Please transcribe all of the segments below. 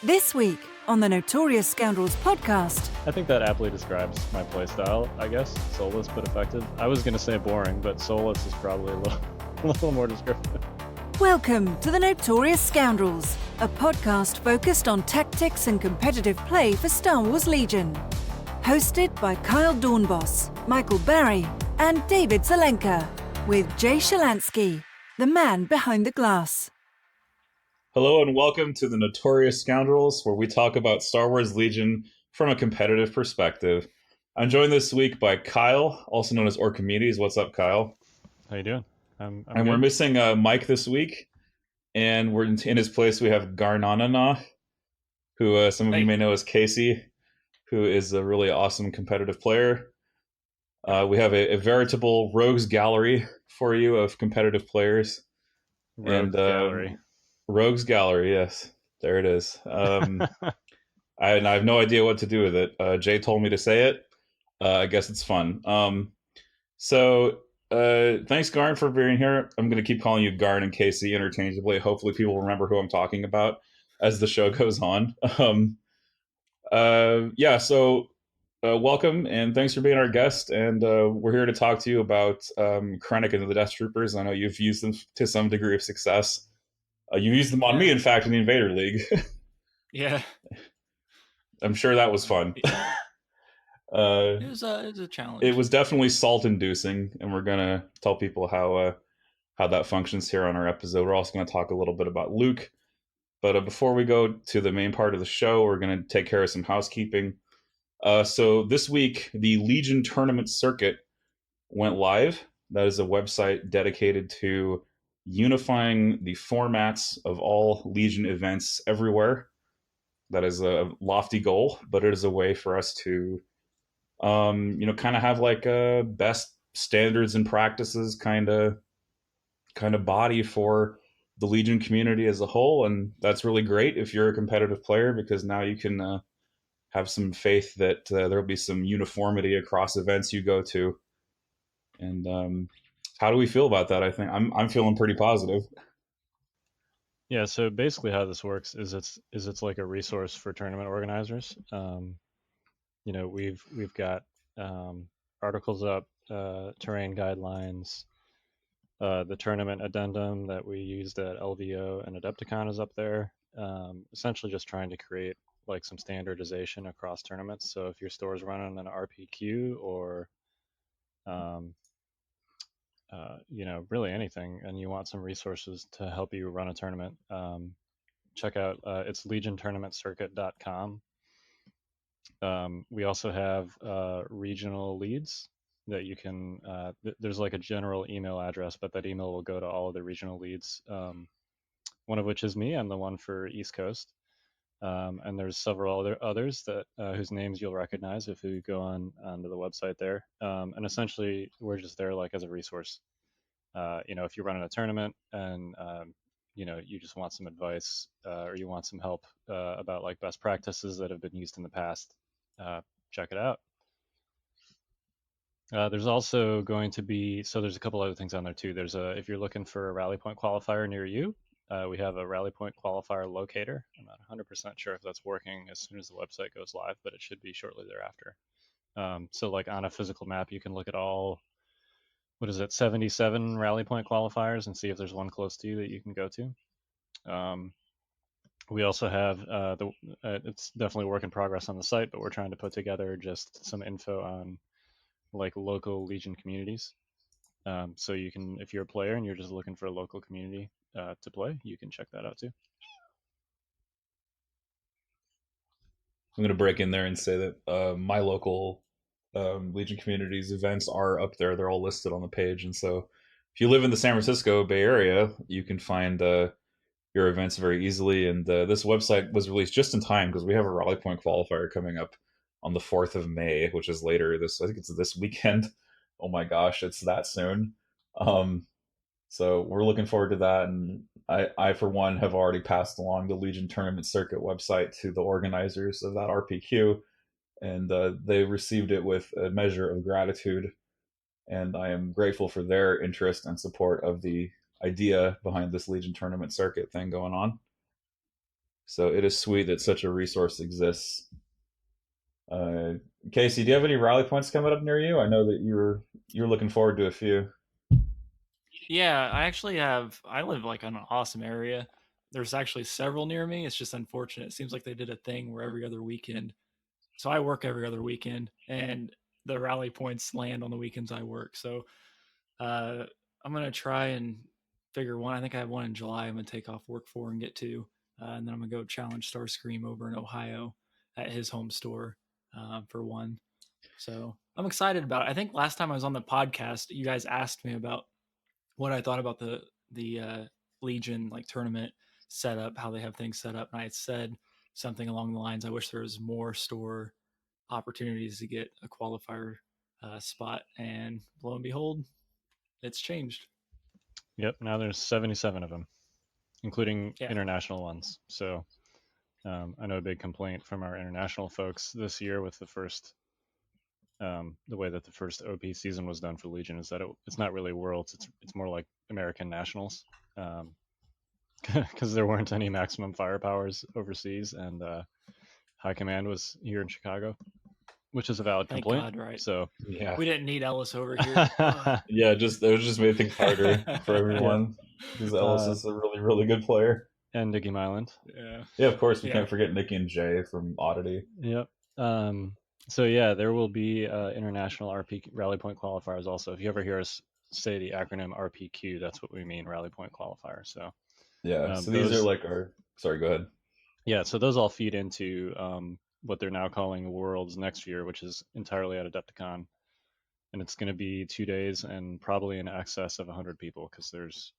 This week on the Notorious Scoundrels podcast. I think that aptly describes my playstyle, I guess. Soulless but effective. I was going to say boring, but soulless is probably a little more descriptive. Welcome to the Notorious Scoundrels, a podcast focused on tactics and competitive play for Star Wars Legion. Hosted by Kyle Dornbos, Michael Barry, and David Zelenka, with Jay Shalansky, the man behind the glass. Hello and welcome to the Notorious Scoundrels, where we talk about Star Wars Legion from a competitive perspective. I'm joined this week by Kyle, also known as Orchimedes. What's up, Kyle? How you doing? I'm and good. We're missing Mike this week, and we're in his place. We have Garnanana, who some of you may know as Casey, who is a really awesome competitive player. We have a veritable rogues gallery for you of competitive players. Rogues Gallery, yes. There it is. I have no idea what to do with it. Jay told me to say it. I guess it's fun. Thanks, Garn, for being here. I'm going to keep calling you Garn and Casey interchangeably. Hopefully people remember who I'm talking about as the show goes on. Welcome, and thanks for being our guest. And we're here to talk to you about Krennic and the Deathtroopers. I know you've used them to some degree of success. You used them on me, in fact, in the Invader League. Yeah. I'm sure that was fun. It was a challenge. It was definitely salt-inducing, and we're going to tell people how that functions here on our episode. We're also going to talk a little bit about Luke. But before we go to the main part of the show, we're going to take care of some housekeeping. So this week, the Legion Tournament Circuit went live. That is a website dedicated to unifying the formats of all Legion events everywhere. That is a lofty goal, but it is a way for us to, kind of have like a best standards and practices kind of body for the Legion community as a whole. And that's really great if you're a competitive player, because now you can have some faith that there'll be some uniformity across events you go to. And how do we feel about that? I think I'm feeling pretty positive. Yeah, so basically how this works is it's like a resource for tournament organizers. We've got articles up, terrain guidelines, the tournament addendum that we used at LVO and Adepticon is up there. Essentially just trying to create like some standardization across tournaments. So if your store's running an RPQ or really anything, and you want some resources to help you run a tournament, check out it's legiontournamentcircuit.com. We also have regional leads that you can there's like a general email address, but that email will go to all of the regional leads, one of which is me. I'm the one for East Coast. And there's several others that whose names you'll recognize if you go onto the website there. And essentially, we're just there like as a resource. If you're running a tournament and you just want some advice or you want some help about like best practices that have been used in the past, check it out. There's also going to be there's a couple other things on there too. There's if you're looking for a rally point qualifier near you. We have a rally point qualifier locator. I'm not 100% sure if that's working as soon as the website goes live, but it should be shortly thereafter. So like on a physical map, you can look at all, 77 rally point qualifiers and see if there's one close to you that you can go to. We also have, it's definitely a work in progress on the site, but we're trying to put together just some info on like local Legion communities. So you can, if you're a player and you're just looking for a local community to play, you can check that out too. I'm going to break in there and say that my local Legion communities events are up there. They're all listed on the page. And so if you live in the San Francisco Bay Area, you can find your events very easily. And this website was released just in time because we have a Rally Point qualifier coming up on the 4th of May, which is later I think it's this weekend. Oh my gosh, it's that soon. So we're looking forward to that, and I for one have already passed along the Legion Tournament Circuit website to the organizers of that RPQ, and they received it with a measure of gratitude, and I am grateful for their interest and support of the idea behind this Legion Tournament Circuit thing going on. So it is sweet that such a resource exists. Casey, do you have any rally points coming up near you? I know that you're looking forward to a few. Yeah, I actually have. I live like in an awesome area. There's actually several near me. It's just unfortunate. It seems like they did a thing where every other weekend. So I work every other weekend, and the rally points land on the weekends I work. So uh, I'm gonna try and figure one. I think I have one in July. I'm gonna take off work for and get to, and then I'm gonna go challenge Starscream over in Ohio at his home store for one. So I'm excited about it. I think last time I was on the podcast, you guys asked me about what I thought about the Legion like tournament setup, how they have things set up, and I had said something along the lines, I wish there was more store opportunities to get a qualifier spot, and lo and behold, it's changed. Yep, now there's 77 of them, including international ones. So I know a big complaint from our international folks this year with the first, the way that the first OP season was done for Legion is that it's not really Worlds. It's more like American Nationals, because there weren't any maximum firepowers overseas, and High Command was here in Chicago, which is a valid Thank complaint. God, right? So Yeah, we didn't need Ellis over here. yeah, it was just made things harder for everyone because Ellis is a really, really good player. And Nicky Myland. Yeah, of course we can't forget Nicky and Jay from Oddity. Yep. So yeah, there will be international RP Rally Point qualifiers also. If you ever hear us say the acronym RPQ, that's what we mean, Rally Point qualifier. So yeah, so these are like our. Sorry, go ahead. Yeah, so those all feed into what they're now calling Worlds next year, which is entirely at Adepticon, and it's going to be 2 days and probably in excess of 100 people because there's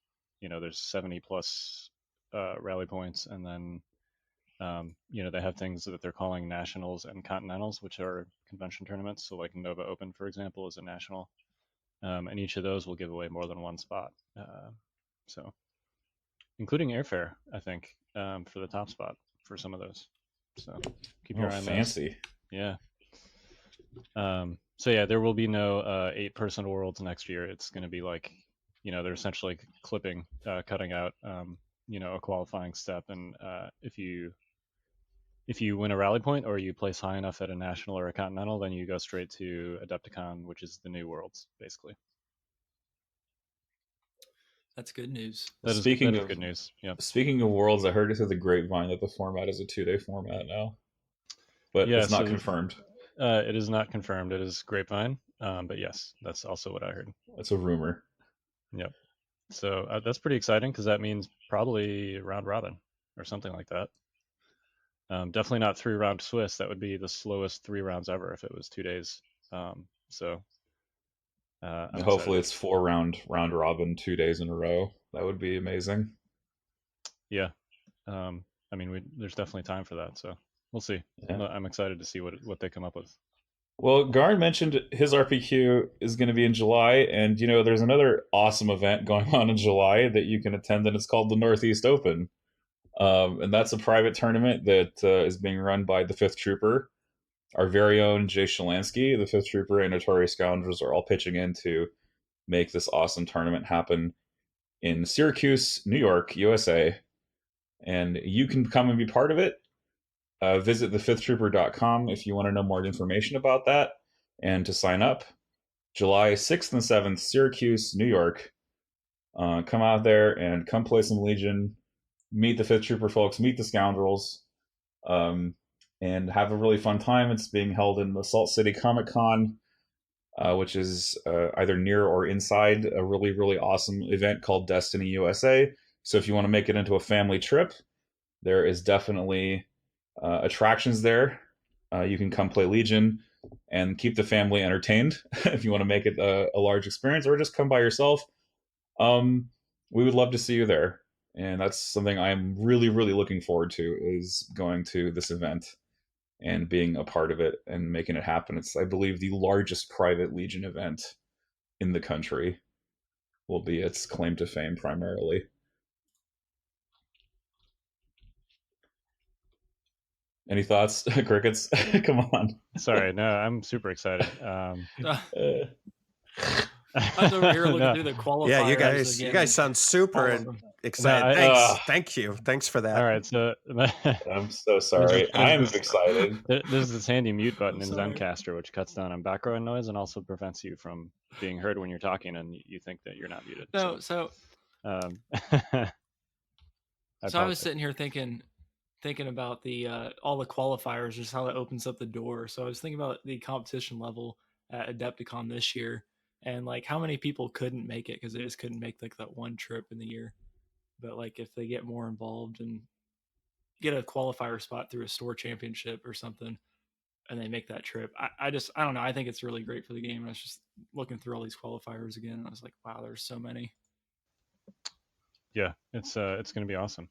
70 plus rally points, and then they have things that they're calling nationals and continentals, which are convention tournaments. So like Nova Open, for example, is a national, and each of those will give away more than one spot. So including airfare, I think, for the top spot for some of those. So keep your eye on fancy. Those. Yeah. So yeah, there will be no 8-person worlds next year. It's going to be like, they're essentially cutting out, a qualifying step, and if you win a rally point or you place high enough at a national or a continental, then you go straight to Adepticon, which is the new worlds, basically. That's good news. That is good news. Yeah. Speaking of worlds, I heard it through the grapevine that the format is a 2-day format now, but it's not confirmed. It is not confirmed. It is grapevine, but yes, that's also what I heard. It's a rumor. Yep. So that's pretty exciting because that means probably round robin or something like that. Definitely not 3-round Swiss. That would be the slowest 3 rounds ever if it was 2 days. Hopefully excited. It's 4-round round robin 2 days in a row. That would be amazing. Yeah. There's definitely time for that. So we'll see. Yeah. I'm excited to see what they come up with. Well, Garn mentioned his RPQ is going to be in July, and there's another awesome event going on in July that you can attend, and it's called the Northeast Open. And that's a private tournament that is being run by the 5th Trooper. Our very own Jay Shalansky, the 5th Trooper, and Notorious Scoundrels are all pitching in to make this awesome tournament happen in Syracuse, New York, USA. And you can come and be part of it. Visit the5thtrooper.com if you want to know more information about that and to sign up. July 6th and 7th, Syracuse, New York. Come out there and come play some Legion. Meet the 5th Trooper folks, meet the Scoundrels, and have a really fun time. It's being held in the Salt City Comic Con, which is either near or inside a really, really awesome event called Destiny USA. So if you want to make it into a family trip, there is definitely attractions there. You can come play Legion and keep the family entertained if you want to make it a large experience, or just come by yourself. We would love to see you there. And that's something I'm really, really looking forward to, is going to this event and being a part of it and making it happen. It's, I believe, the largest private Legion event in the country. Will be its claim to fame primarily. Any thoughts, Crickets? Come on. Sorry, no, I'm super excited. I was over here looking through the qualifiers. Yeah, you guys sound super, excited. Thank you. Thanks for that. All right, so I'm so sorry. I'm excited. There's this handy mute button in Zencaster which cuts down on background noise and also prevents you from being heard when you're talking and you think that you're not muted. So I was sitting here thinking about the all the qualifiers, just how that opens up the door. So I was thinking about the competition level at Adepticon this year, and like how many people couldn't make it because they just couldn't make like that one trip in the year. But like if they get more involved and get a qualifier spot through a store championship or something, and they make that trip, I don't know. I think it's really great for the game. I was just looking through all these qualifiers again, and I was like, wow, there's so many. Yeah, it's going to be awesome.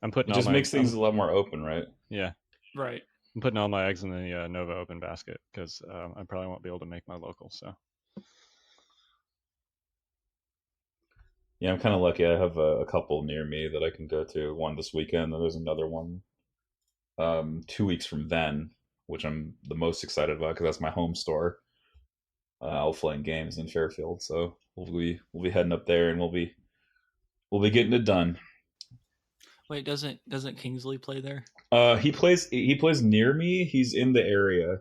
It just makes things a lot more open, right? Yeah. Right. I'm putting all my eggs in the Nova Open basket because I probably won't be able to make my local. So. Yeah, I'm kind of lucky. I have a couple near me that I can go to. One this weekend, and there's another one 2 weeks from then, which I'm the most excited about because that's my home store. Outflame Games in Fairfield, so we'll be heading up there, and we'll be getting it done. Wait, doesn't Kingsley play there? He plays near me. He's in the area,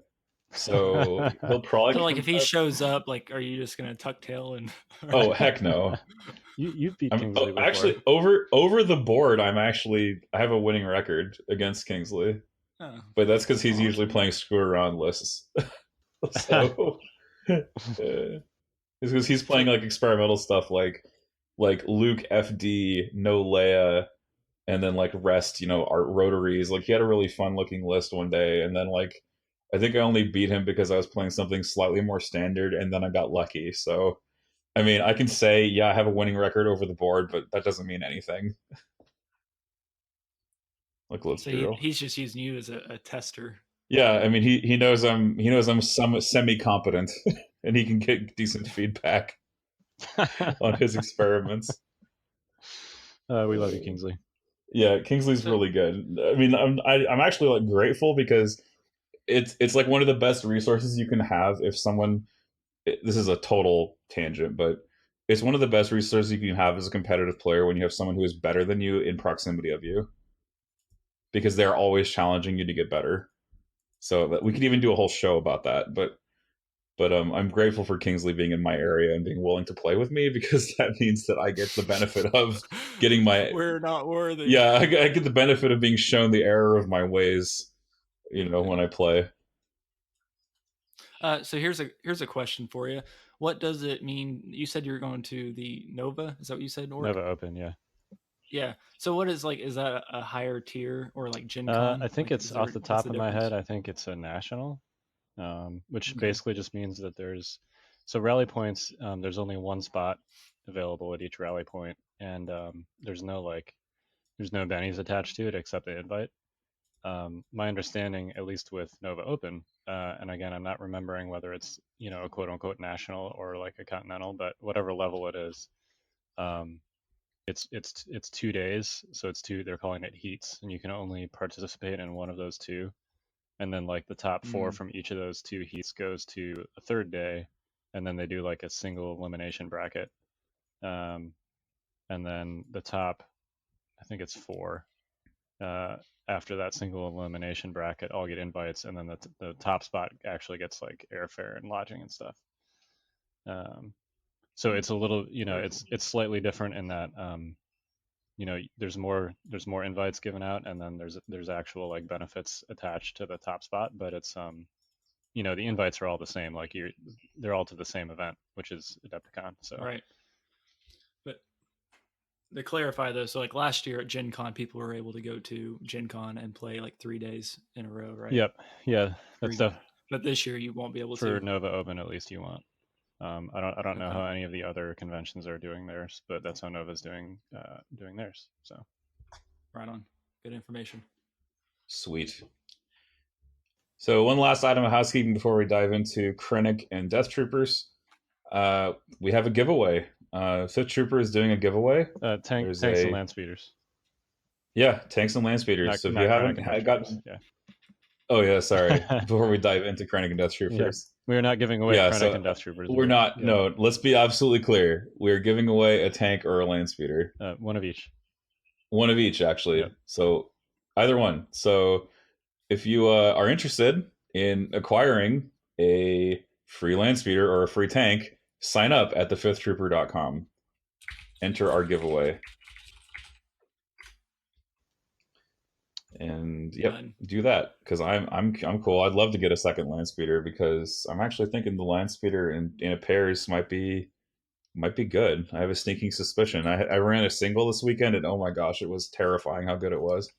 so he'll probably. So like if he shows up, like, are you just gonna tuck tail and? Oh heck no! You've beat Kingsley before. Actually, over the board, I have a winning record against Kingsley, but that's because he's usually playing screw around lists. So it's because he's playing like experimental stuff like Luke FD, no Leia, and then like rest, art rotaries. Like he had a really fun looking list one day, and then like I think I only beat him because I was playing something slightly more standard, and then I got lucky. So I mean, I can say, yeah, I have a winning record over the board, but that doesn't mean anything. Like, let's be real. He's just using you as a tester. Yeah, I mean, he knows I'm somewhat semi-competent, and he can get decent feedback on his experiments. We love you, Kingsley. Yeah, Kingsley's really good. I mean, I'm actually like grateful because it's like one of the best resources you can have if someone. This is a total tangent, but it's one of the best resources you can have as a competitive player when you have someone who is better than you in proximity of you, because they're always challenging you to get better. So we could even do a whole show about that. But I'm grateful for Kingsley being in my area and being willing to play with me, because that means that I get the benefit of getting my. We're not worthy. Yeah, I get the benefit of being shown the error of my ways, when I play. So here's a question for you. What does it mean? You said you're going to the Nova. Is that what you said? Nova Open, yeah. Yeah. So what is that a higher tier or like Gen Con? I think it's off the top of my head. I think it's a national, which basically just means that there's rally points. There's only one spot available at each rally point, and there's no bennies attached to it except the invite. My understanding, at least with Nova Open, and again, I'm not remembering whether it's a quote unquote national or like a continental, but whatever level it is, it's 2 days, so they're calling it heats, and you can only participate in one of those two, and then like the top 4 from each of those 2 heats goes to a third day, and then they do like a single elimination bracket, and then the top, I think it's 4. After that single elimination bracket, all get invites, and then the top spot actually gets like airfare and lodging and stuff. So it's a little, it's slightly different in that, there's more invites given out, and then there's actual like benefits attached to the top spot, but it's the invites are all the same. Like they're all to the same event, which is Adepticon. So right. But to clarify though, so like last year at Gen Con, people were able to go to Gen Con and play like 3 days in a row, right? Yep. Yeah. That's stuff. But this year you won't be able to. For Nova Open, at least you won't. I don't know how any of the other conventions are doing theirs, but that's how Nova's doing theirs. So right on. Good information. Sweet. So one last item of housekeeping before we dive into Krennic and Deathtroopers. We have a giveaway. Sith Trooper is doing a giveaway. Tanks and land speeders. Yeah, tanks and land speeders. So if you haven't got, oh yeah, sorry. Before we dive into Krennic and Deathtroopers, We are not giving away Krennic and Deathtroopers. We're not. Yeah. No, let's be absolutely clear. We're giving away a tank or a land speeder. One of each. One of each, actually. Yep. So either one. So if you are interested in acquiring a free land speeder or a free tank, sign up at thefifthtrooper.com. Enter our giveaway. And do that, because I'm cool. I'd love to get a second land speeder, because I'm actually thinking the land speeder in a pairs might be good. I have a sneaking suspicion. I ran a single this weekend, and oh my gosh, it was terrifying how good it was.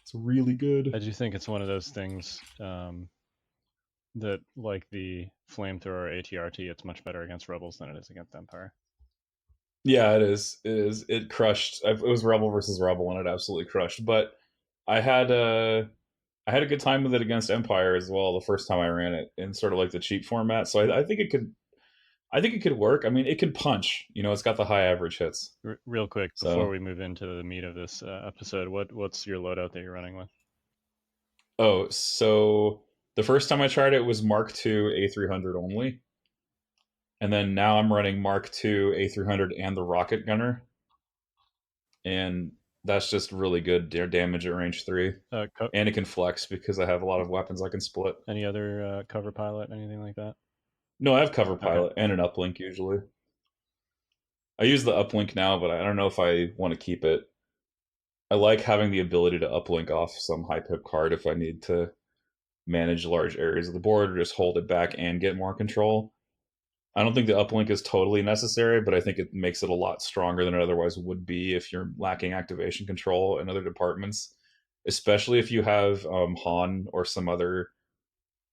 It's really good. I do think it's one of those things that, like the flamethrower ATRT, it's much better against rebels than it is against Empire. Yeah, it is. It crushed. It was rebel versus rebel, and it absolutely crushed. But I had a good time with it against Empire as well the first time I ran it in sort of like the cheap format. So I think it could work. I mean, it can punch. It's got the high average hits. Real quick, before we move into the meat of this episode, what's your loadout that you're running with? Oh, so the first time I tried it was Mark II A300 only. And then now I'm running Mark II A300 and the Rocket Gunner. And that's just really good damage at range 3. And it can flex because I have a lot of weapons I can split. Any other cover pilot, anything like that? No, I have cover pilot and an uplink usually. I use the uplink now, but I don't know if I want to keep it. I like having the ability to uplink off some high pip card if I need to manage large areas of the board or just hold it back and get more control. I don't think the uplink is totally necessary, but I think it makes it a lot stronger than it otherwise would be if you're lacking activation control in other departments, especially if you have Han or some other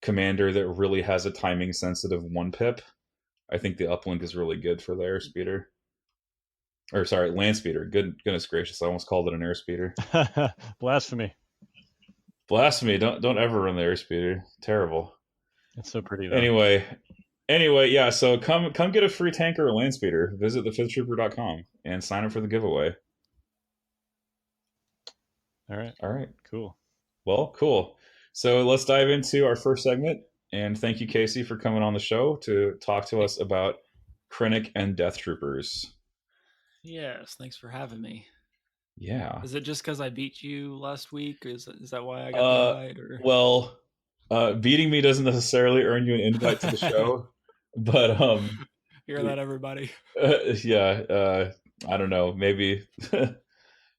commander that really has a timing sensitive 1-pip. I think the uplink is really good for the airspeeder. Or sorry, land speeder. Goodness gracious, I almost called it an airspeeder. Blasphemy. Blasphemy. Don't ever run the airspeeder. Terrible. It's so pretty though. Anyway, yeah, so come get a free tank or a land speeder. Visit thefifthtrooper.com and sign up for the giveaway. All right. Cool. Well, cool. So let's dive into our first segment. And thank you, Casey, for coming on the show to talk to us about Krennic and Deathtroopers. Yes, thanks for having me. Yeah. Is it just because I beat you last week? Is that why I got the invite? Or? Well, beating me doesn't necessarily earn you an invite to the show, but hear that, everybody? I don't know, maybe.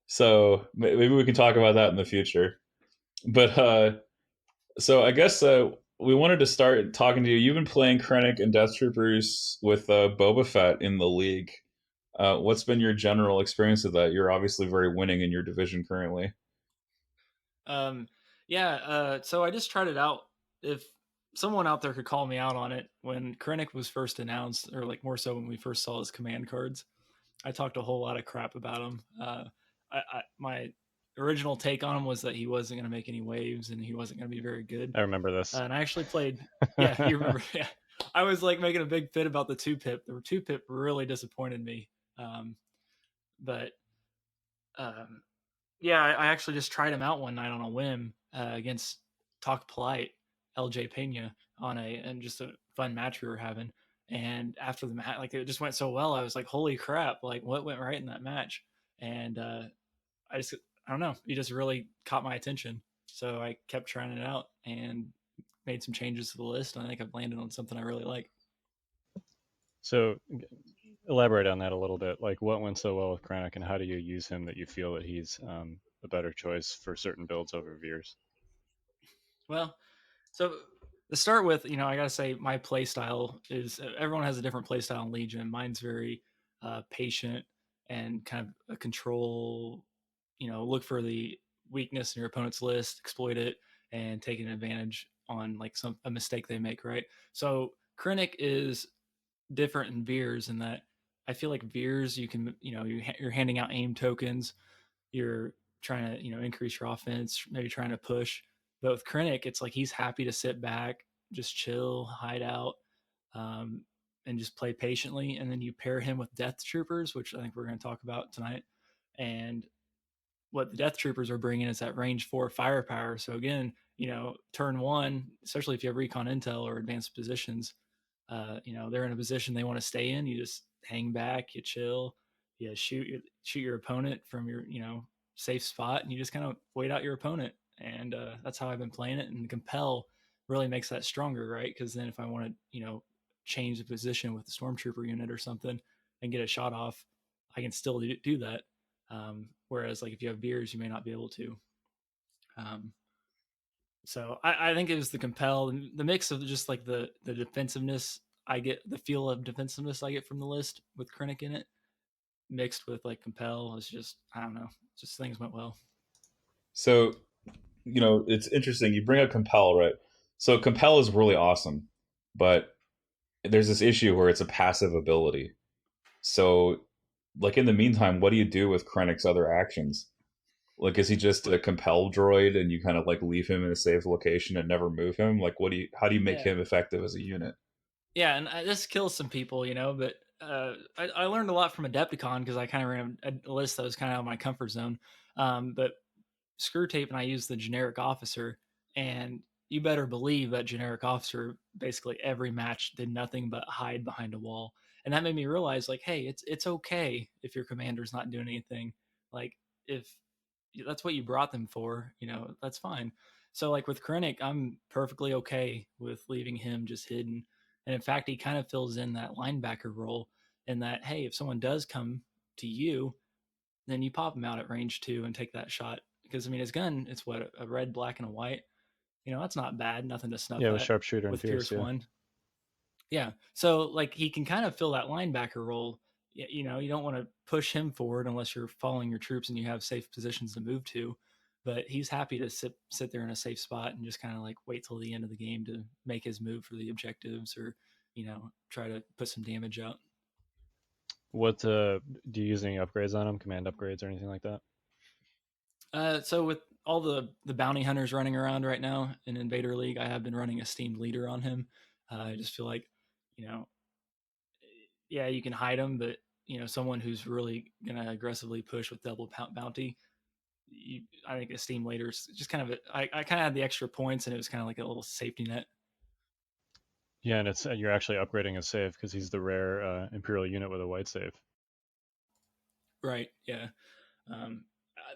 So maybe we can talk about that in the future. But so I guess we wanted to start talking to you. You've been playing Krennic and Deathtroopers with Boba Fett in the league. What's been your general experience of that? You're obviously very winning in your division currently. So I just tried it out. If someone out there could call me out on it, when Krennic was first announced, or like more so when we first saw his command cards, I talked a whole lot of crap about him. My original take on him was that he wasn't going to make any waves and he wasn't going to be very good. I remember this. And I actually played. Yeah, you remember? Yeah, I was like making a big fit about the 2-pip. The 2-pip really disappointed me. I actually just tried him out one night on a whim against Talk Polite, LJ Pena, and just a fun match we were having. And after the match, like it just went so well, I was like, holy crap, like what went right in that match? And I don't know, he just really caught my attention. So I kept trying it out and made some changes to the list. And I think I've landed on something I really like. So elaborate on that a little bit. Like what went so well with Krennic and how do you use him that you feel that he's a better choice for certain builds over Veers? Well, so to start with, I got to say my play style is, everyone has a different play style in Legion. Mine's very patient and kind of a control, look for the weakness in your opponent's list, exploit it, and take an advantage on like a mistake they make, right? So Krennic is different in Veers in that I feel like Veers, you can, you're handing out aim tokens, you're trying to, increase your offense, maybe trying to push. But with Krennic, it's like he's happy to sit back, just chill, hide out, and just play patiently. And then you pair him with Deathtroopers, which I think we're going to talk about tonight. And what the Death Troopers are bringing is that range 4 firepower. So again, turn 1, especially if you have recon intel or advanced positions, they're in a position they want to stay in. You just hang back, you chill, you shoot your opponent from your safe spot, and you just kind of wait out your opponent. And that's how I've been playing it. And the Compel really makes that stronger, right? Because then if I want to change the position with the Stormtrooper unit or something and get a shot off, I can still do that. Whereas like if you have Veers, you may not be able to. So I think it was the Compel, the mix of just like the defensiveness I get, the feel of defensiveness I get from the list with Krennic in it, mixed with like Compel. It's just, I don't know, just things went well. So, it's interesting. You bring up Compel, right? So Compel is really awesome, but there's this issue where it's a passive ability. So, like in the meantime, what do you do with Krennic's other actions? Like, is he just a Compel droid, and you kind of like leave him in a safe location and never move him? Like, how do you make him effective as a unit? Yeah, and this kills some people, but I learned a lot from Adepticon because I kind of ran a list that was kind of out of my comfort zone. But Screw Tape and I used the generic officer, and you better believe that generic officer basically every match did nothing but hide behind a wall. And that made me realize, like, hey, it's okay if your commander's not doing anything. Like, if that's what you brought them for, that's fine. So, like with Krennic, I'm perfectly okay with leaving him just hidden. And in fact, he kind of fills in that linebacker role in that, hey, if someone does come to you, then you pop him out at range 2 and take that shot. Because, I mean, his gun, it's what, a red, black, and a white. That's not bad. Nothing to snuff Yeah, at. with sharpshooter and with Pierce, yeah. 1. Yeah. So, like, he can kind of fill that linebacker role. You don't want to push him forward unless you're following your troops and you have safe positions to move to. But he's happy to sit there in a safe spot and just kind of like wait till the end of the game to make his move for the objectives or, try to put some damage out. What do you use any upgrades on him? Command upgrades or anything like that? So with all the bounty hunters running around right now in Invader League, I have been running Esteemed Leader on him. I just feel like, yeah, you can hide him, but someone who's really gonna aggressively push with double bounty, I think Esteemed Leader is just kind of I kind of had the extra points, and it was kind of like a little safety net. Yeah, and it's you're actually upgrading his save because he's the rare Imperial unit with a white save. Right. Yeah.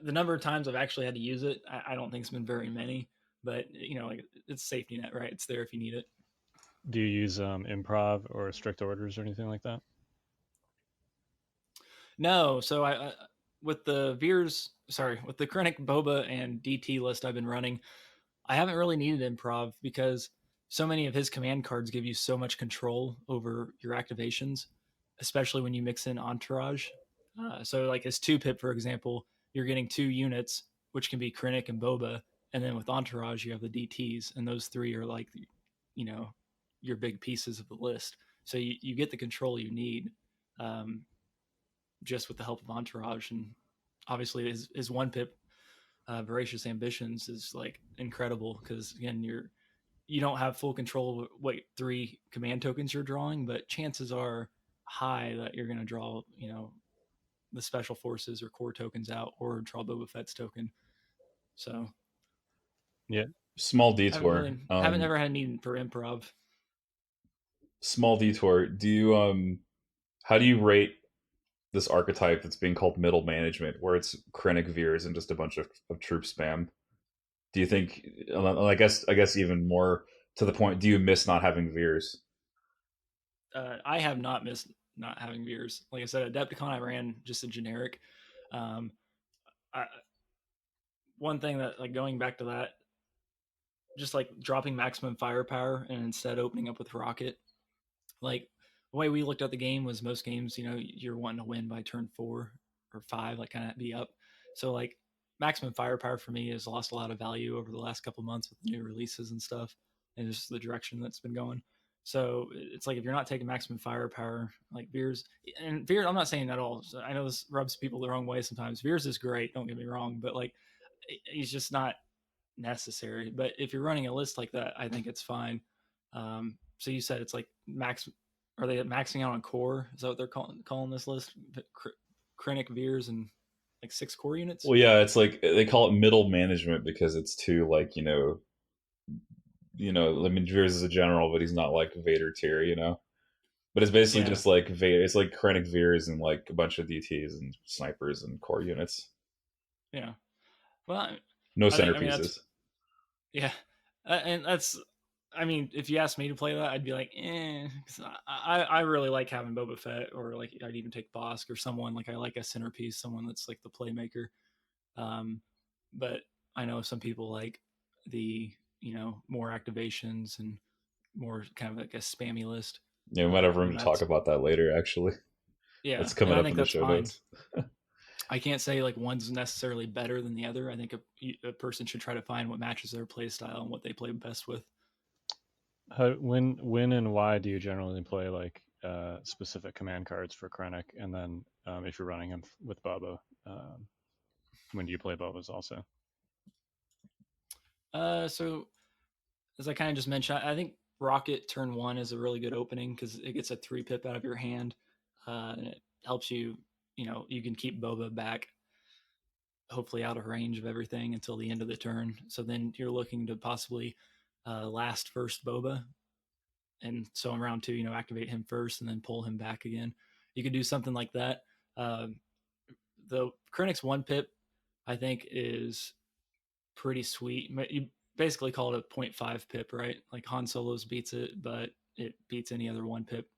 The number of times I've actually had to use it, I don't think it's been very many, but like it's safety net, right? It's there if you need it. Do you use improv or strict orders or anything like that? No. So I with the with the Krennic, Boba, and DT list I've been running, I haven't really needed improv because so many of his command cards give you so much control over your activations, especially when you mix in entourage. So like his 2-pip, for example, you're getting 2 units, which can be Krennic and Boba, and then with entourage you have the DTs, and those 3 are like, your big pieces of the list. So you get the control you need, just with the help of entourage, and obviously his 1-pip, Voracious Ambitions, is like incredible because again you don't have full control of what 3 command tokens you're drawing, but chances are high that you're going to draw the special forces or core tokens out or draw Boba Fett's token. So yeah, small detour. Haven't ever had a need for improv. Small detour. Do you how do you rate this archetype that's being called middle management, where it's Krennic, Veers, and just a bunch of troop spam? Do you think? I guess even more to the point, do you miss not having Veers? I have not missed not having Veers. Like I said, Adepticon I ran just a generic. One thing that, like, going back to that, just like dropping maximum firepower and instead opening up with rocket. Like the way we looked at the game was most games, you're wanting to win by turn 4 or 5, like kind of be up. So like maximum firepower for me has lost a lot of value over the last couple of months with the new releases and stuff, and just the direction that's been going. So it's like if you're not taking maximum firepower, like Veers, I'm not saying at all. I know this rubs people the wrong way sometimes. Veers is great, don't get me wrong, but like he's just not necessary. But if you're running a list like that, I think it's fine. So you said it's like max. Are they maxing out on core? Is that what they're calling this list? Krennic, Veers, and like 6 core units. Well, yeah, it's like they call it middle management because it's too like I mean, Veers is a general, but he's not like Vader tier, But it's basically Yeah. just like Vader. It's like Krennic Veers and like a bunch of DTs and snipers and core units. Yeah. Well, No I mean, centerpieces. yeah, and that's. I mean, if you asked me to play that, I'd be like, eh. 'Cause I really like having Boba Fett, or like I'd even take Bosk or someone like I like a centerpiece, someone that's like the playmaker. But I know some people like the more activations and more kind of like a spammy list. Yeah, we might have room And to talk that's about that later. Actually, yeah, that's and coming I up think in the that's show fine. notes. I can't say like one's necessarily better than the other. I think a person should try to find what matches their play style and what they play best with. When and why do you generally play like specific command cards for Krennic, and then if you're running him with Boba, when do you play Bobas also? So as I kind of just mentioned, I think Rocket turn 1 is a really good opening because it gets a 3 pip out of your hand, and it helps you. You can keep Boba back, hopefully out of range of everything until the end of the turn. So then you're looking to possibly last first Boba, and so in round 2, activate him first and then pull him back again. You could do something like that. Uh, the Krennic's 1 pip, I think, is pretty sweet. You basically call it a 0.5 pip, right? Like Han Solo's beats it, but it beats any other 1 pip.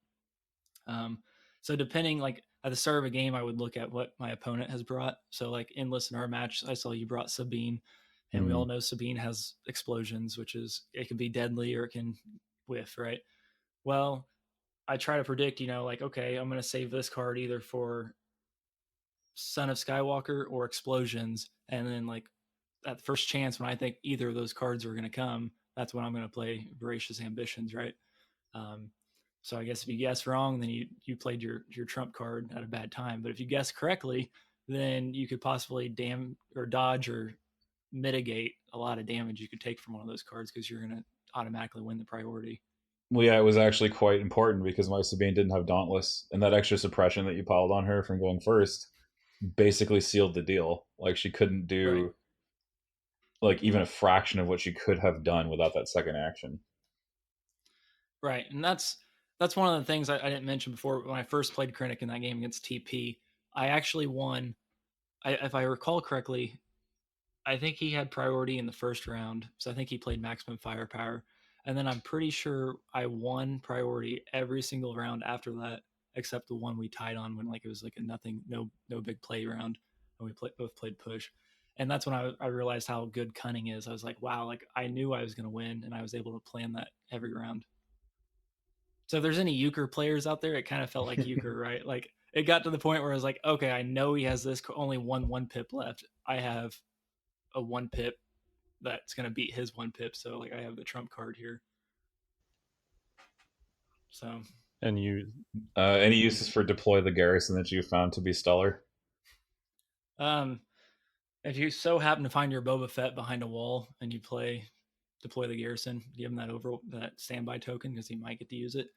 So depending, like at the start of a game, I would look at what my opponent has brought. So like in our match, I saw you brought Sabine, and we all know Sabine has explosions, which is it can be deadly or it can whiff, right? Well, I try to predict, like okay, I'm going to save this card either for Son of Skywalker or explosions, and then like at the first chance when I think either of those cards are going to come, that's when I'm going to play Voracious Ambitions, right? Um, so I guess if you guess wrong, then you played your trump card at a bad time. But if you guess correctly, then you could possibly dodge or mitigate a lot of damage you could take from one of those cards because you're going to automatically win the priority. Well, yeah, it was actually quite important because my Sabine didn't have Dauntless, and that extra suppression that you piled on her from going first basically sealed the deal. Like she couldn't do Right. like even a fraction of what she could have done without that second action. Right, and that's one of the things I didn't mention before. When I first played Krennic in that game against TP, I actually won. If I recall correctly, I think he had priority in the first round, so I think he played maximum firepower, and then I'm pretty sure I won priority every single round after that, except the one we tied on when like it was like a nothing, no big play round, and we both played push, and that's when I realized how good cunning is. I was like, wow, like I knew I was going to win, and I was able to plan that every round. So if there's any euchre players out there, it kind of felt like euchre, right? Like it got to the point where I was like, okay, I know he has this only one pip left. I have a 1 pip that's going to beat his 1 pip. So like I have the trump card here. So And you any uses for deploy the garrison that you found to be stellar? if you so happen to find your Boba Fett behind a wall and you deploy the garrison, give him that standby token because he might get to use it.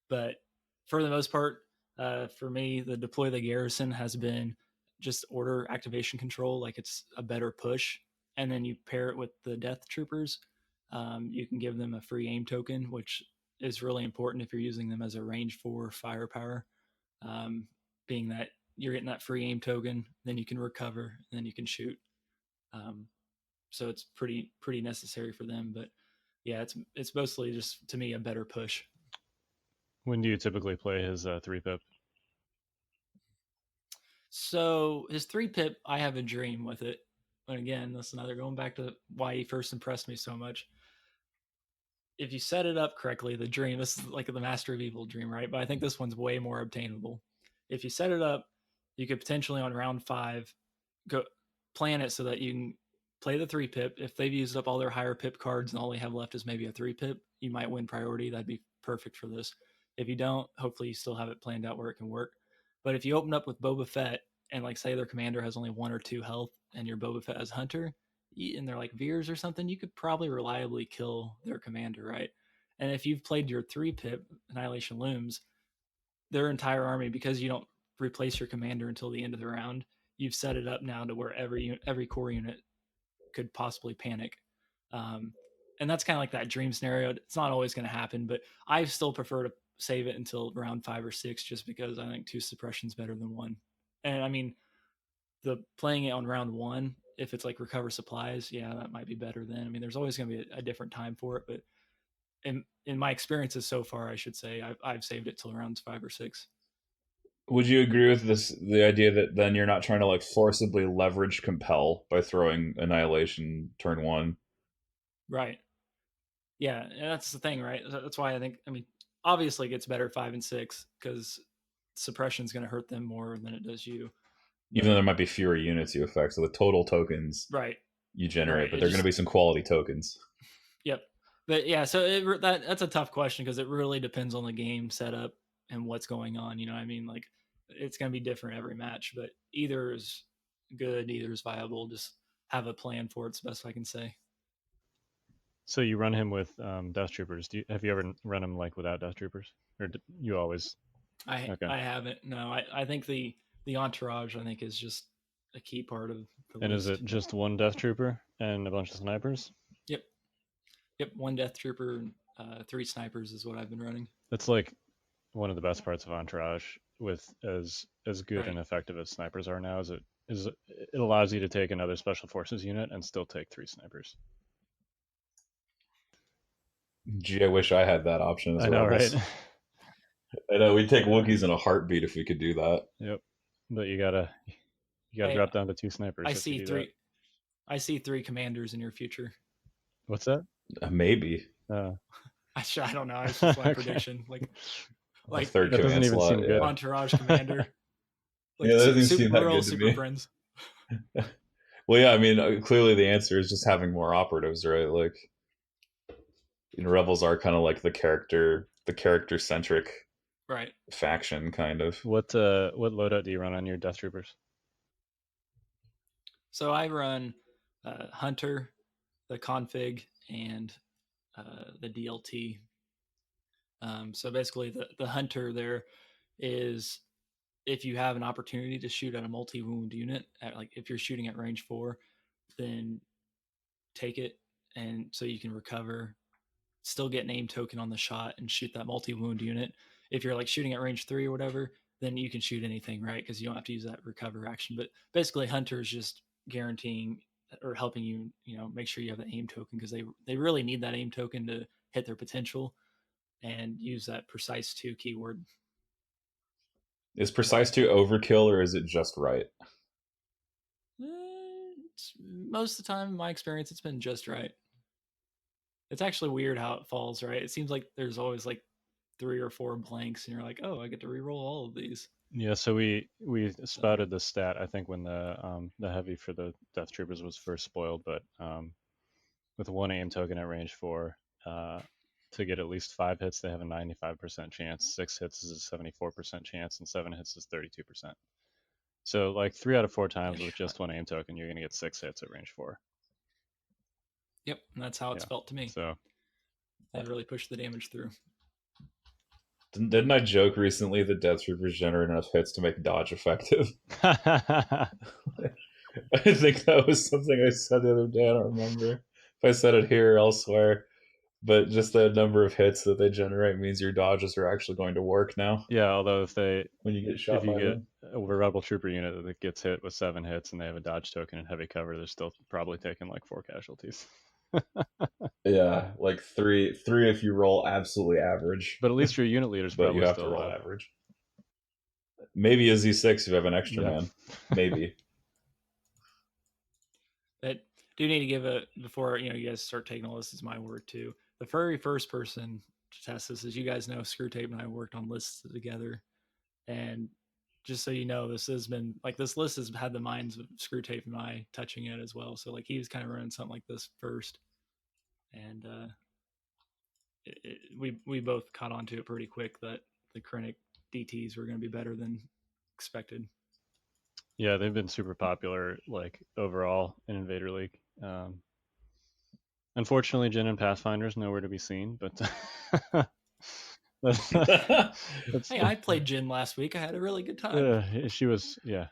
But for the most part, for me, the deploy the garrison has been just order activation control, like it's a better push. And then you pair it with the death troopers. You can give them a free aim token, which is really important if you're using them as a range 4 firepower. Being that you're getting that free aim token, then you can recover, and then you can shoot. So it's pretty necessary for them. But yeah, it's mostly just to me a better push. when do you typically play his 3 pip? So his 3 pip, I have a dream with it. And again, that's another going back to why he first impressed me so much. If you set it up correctly, the dream, this is like the Master of Evil dream, right? But I think this one's way more obtainable. If you set it up, you could potentially on round 5 go plan it so that you can play the 3 pip. If they've used up all their higher pip cards and all they have left is maybe a 3 pip, you might win priority. That'd be perfect for this. If you don't, hopefully you still have it planned out where it can work. But if you open up with Boba Fett and like say their commander has only 1 or 2 health and your Boba Fett as Hunter, and they're like Veers or something, you could probably reliably kill their commander, right? And if you've played your 3 pip Annihilation Looms, their entire army, because you don't replace your commander until the end of the round, you've set it up now to where every core unit could possibly panic. And that's kind of like that dream scenario. It's not always going to happen, but I still prefer to save it until round 5 or 6, just because I think 2 suppression's better than 1. And I mean, the playing it on round 1, if it's like recover supplies, yeah, that might be better then. I mean, there's always going to be a different time for it, but in my experiences so far, I should say I've saved it till rounds 5 or 6. Would you agree with the idea that then you're not trying to like forcibly leverage compel by throwing annihilation turn 1? Right. Yeah, and that's the thing, right? That's why I mean, obviously it gets better 5 and 6 because suppression's going to hurt them more than it does you. Even though there might be fewer units you affect, so the total tokens right you generate, right. but they're going to be some quality tokens. Yep. But yeah, so that's a tough question because it really depends on the game setup and what's going on. You know what I mean? Like, it's going to be different every match, but either is good, either is viable. Just have a plan for it. It's the best I can say. So you run him with Death Troopers. Have you ever run him like without Death Troopers, or you always? I haven't. No, I think the entourage I think is just a key part of the And list. is it just one Death Trooper and a bunch of snipers? Yep, 1 Death Trooper, 3 snipers is what I've been running. That's like one of the best parts of Entourage, with as good and effective as snipers are now. It allows you to take another Special Forces unit and still take 3 snipers. Gee, I wish I had that option as well. I know, right? I know, we'd take Wookiees in a heartbeat if we could do that. Yep, but you gotta drop down to 2 snipers. I see 3. I see 3 commanders in your future. What's that? Maybe. I don't know. It's just my prediction. Like third that command doesn't even slot, seem good. Entourage commander. Like, yeah, that doesn't seem that good to super me. friends. Well, yeah, I mean, clearly the answer is just having more operatives, right? Like, Rebels are kind of like the character centric right faction, kind of. What loadout do you run on your Death Troopers? So I run Hunter, the config, and the DLT. So basically, the Hunter there is if you have an opportunity to shoot at a multi-wound unit, like if you're shooting at range 4, then take it, and so you can recover, still get an aim token on the shot, and shoot that multi-wound unit. If you're like shooting at range 3 or whatever, then you can shoot anything, right? Because you don't have to use that recover action. But basically, Hunter is just guaranteeing or helping you, make sure you have the aim token, because they really need that aim token to hit their potential and use that precise 2 keyword. Is precise 2 overkill, or is it just right? Most of the time, in my experience, it's been just right. It's actually weird how it falls, right? It seems like there's always like 3 or 4 blanks, and you're like, oh, I get to reroll all of these. Yeah, so we spouted the stat, I think, when the heavy for the Death Troopers was first spoiled, but with 1 aim token at range 4, to get at least 5 hits, they have a 95% chance. 6 hits is a 74% chance, and 7 hits is 32%. So like 3 out of 4 times with just 1 aim token, you're gonna get 6 hits at range 4. Yep, and that's how it's felt to me. So they really pushed the damage through. Didn't I joke recently that Death Troopers generate enough hits to make dodge effective? I think that was something I said the other day. I don't remember if I said it here or elsewhere, but just the number of hits that they generate means your dodges are actually going to work now. Yeah, although when you get shot, a Rebel Trooper unit that gets hit with 7 hits and they have a dodge token and heavy cover, they're still probably taking like 4 casualties. Yeah, like 3 if you roll absolutely average. But at least your unit leader's but probably you have still to roll average. Maybe a Z6 if you have an extra man. Maybe. But do need to give before you guys start taking all this is my word too. The very first person to test this, as you guys know, Screwtape and I worked on lists together, and just so you know, this list has had the minds of Screwtape and I touching it as well. So like he was kind of running something like this first, and we both caught on to it pretty quick that the Krennic DTs were going to be better than expected. Yeah, they've been super popular, like overall in Invader League. Unfortunately, Jin and Pathfinder's nowhere to be seen, but hey, I played Jin last week. I had a really good time. She was, yeah.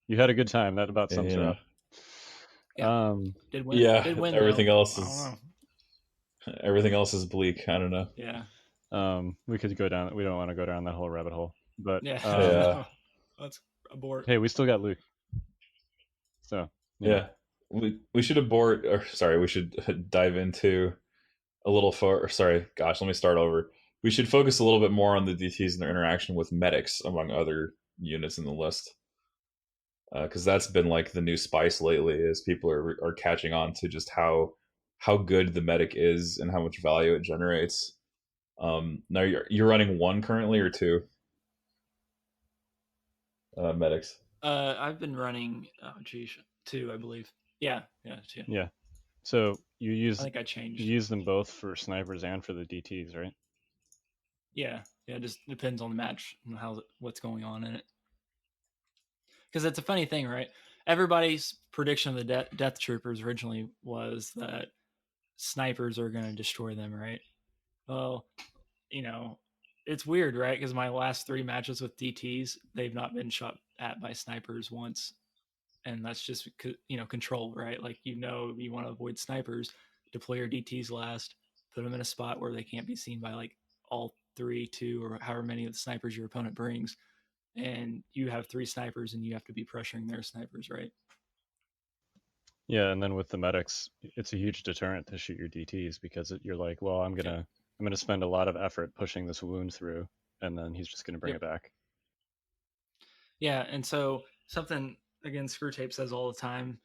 You had a good time. That about sums her Yeah. up. Yeah. Did win. Yeah, Did win, everything though. else I don't is know. everything else is bleak. I don't know. Yeah. We could go down. We don't want to go down that whole rabbit hole. But Yeah. Yeah. Let's abort. hey, we still got Luke. So Yeah. We should abort, or sorry, we should dive into a little for sorry, gosh, let me start over. We should focus a little bit more on the DTs and their interaction with medics among other units in the list. Because that's been like the new spice lately, is people are catching on to just how good the medic is and how much value it generates. Now you're running one currently or two medics. I've been running. Oh, geez, 2, I believe. Yeah, 2. yeah. So I think I changed. you use them both for snipers and for the DTs, right? Yeah. It just depends on the match and what's going on in it. Because it's a funny thing, right? Everybody's prediction of the Death Troopers originally was that snipers are going to destroy them, right? Well, it's weird, right? Because my last 3 matches with DTs, they've not been shot at by snipers once, and that's just control, right? Like you want to avoid snipers, deploy your DTs last, put them in a spot where they can't be seen by like all 3, 2, or however many of the snipers your opponent brings, and you have 3 snipers, and you have to be pressuring their snipers, right? Yeah, and then with the medics, it's a huge deterrent to shoot your DTs because you're like, well, I'm gonna spend a lot of effort pushing this wound through, and then he's just gonna bring it back. Yeah, and so something again, Screwtape says all the time: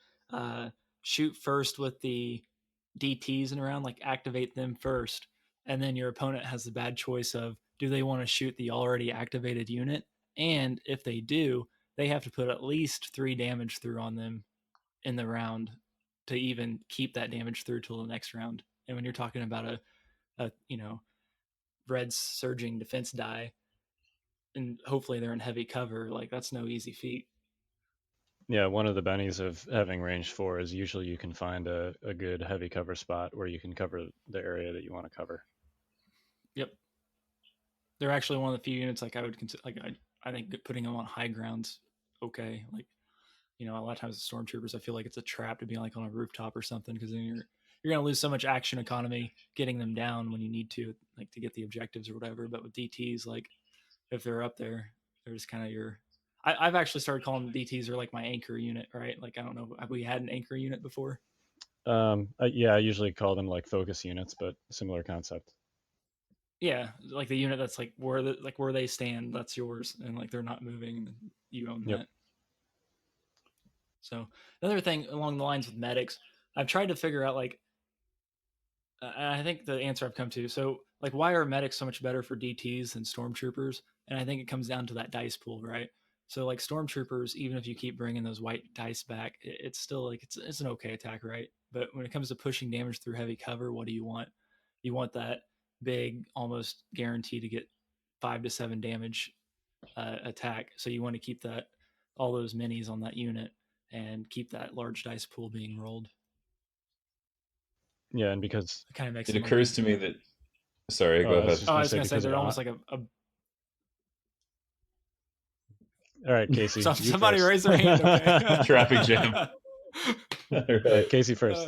shoot first with the DTs in a round, like activate them first, and then your opponent has the bad choice of do they want to shoot the already activated unit, and if they do, they have to put at least 3 damage through on them in the round to even keep that damage through till the next round. And when you're talking about a red surging defense die, and hopefully they're in heavy cover, like that's no easy feat. Yeah, one of the bennies of having range 4 is usually you can find a good heavy cover spot where you can cover the area that you want to cover. Yep. They're actually one of the few units like I would consider, like I think putting them on high ground's okay. Like, a lot of times the stormtroopers, I feel like it's a trap to be like on a rooftop or something, because then you're going to lose so much action economy getting them down when you need to, like to get the objectives or whatever. But with DTs, like if they're up there, they're just kind of I've actually started calling DTs are like my anchor unit, right? Like I don't know, have we had an anchor unit before? Yeah, I usually call them like focus units, but similar concept. Yeah, like the unit that's like where they stand, that's yours, and like they're not moving, and you own that. So another thing along the lines with medics, I've tried to figure out like, I think the answer I've come to. So like, why are medics so much better for DTs than stormtroopers? And I think it comes down to that dice pool, right? So like stormtroopers, even if you keep bringing those white dice back, it's still like it's an okay attack, right? But when it comes to pushing damage through heavy cover, what do you want? You want that big, almost guaranteed to get 5 to 7 damage attack. So you want to keep all those minis on that unit and keep that large dice pool being rolled. Yeah, and because it kind of makes it occurs to me that. Sorry, go ahead. I was going to say they're almost like a. All right, Casey. Somebody raise their hand. Okay. Traffic jam. Right, Casey first.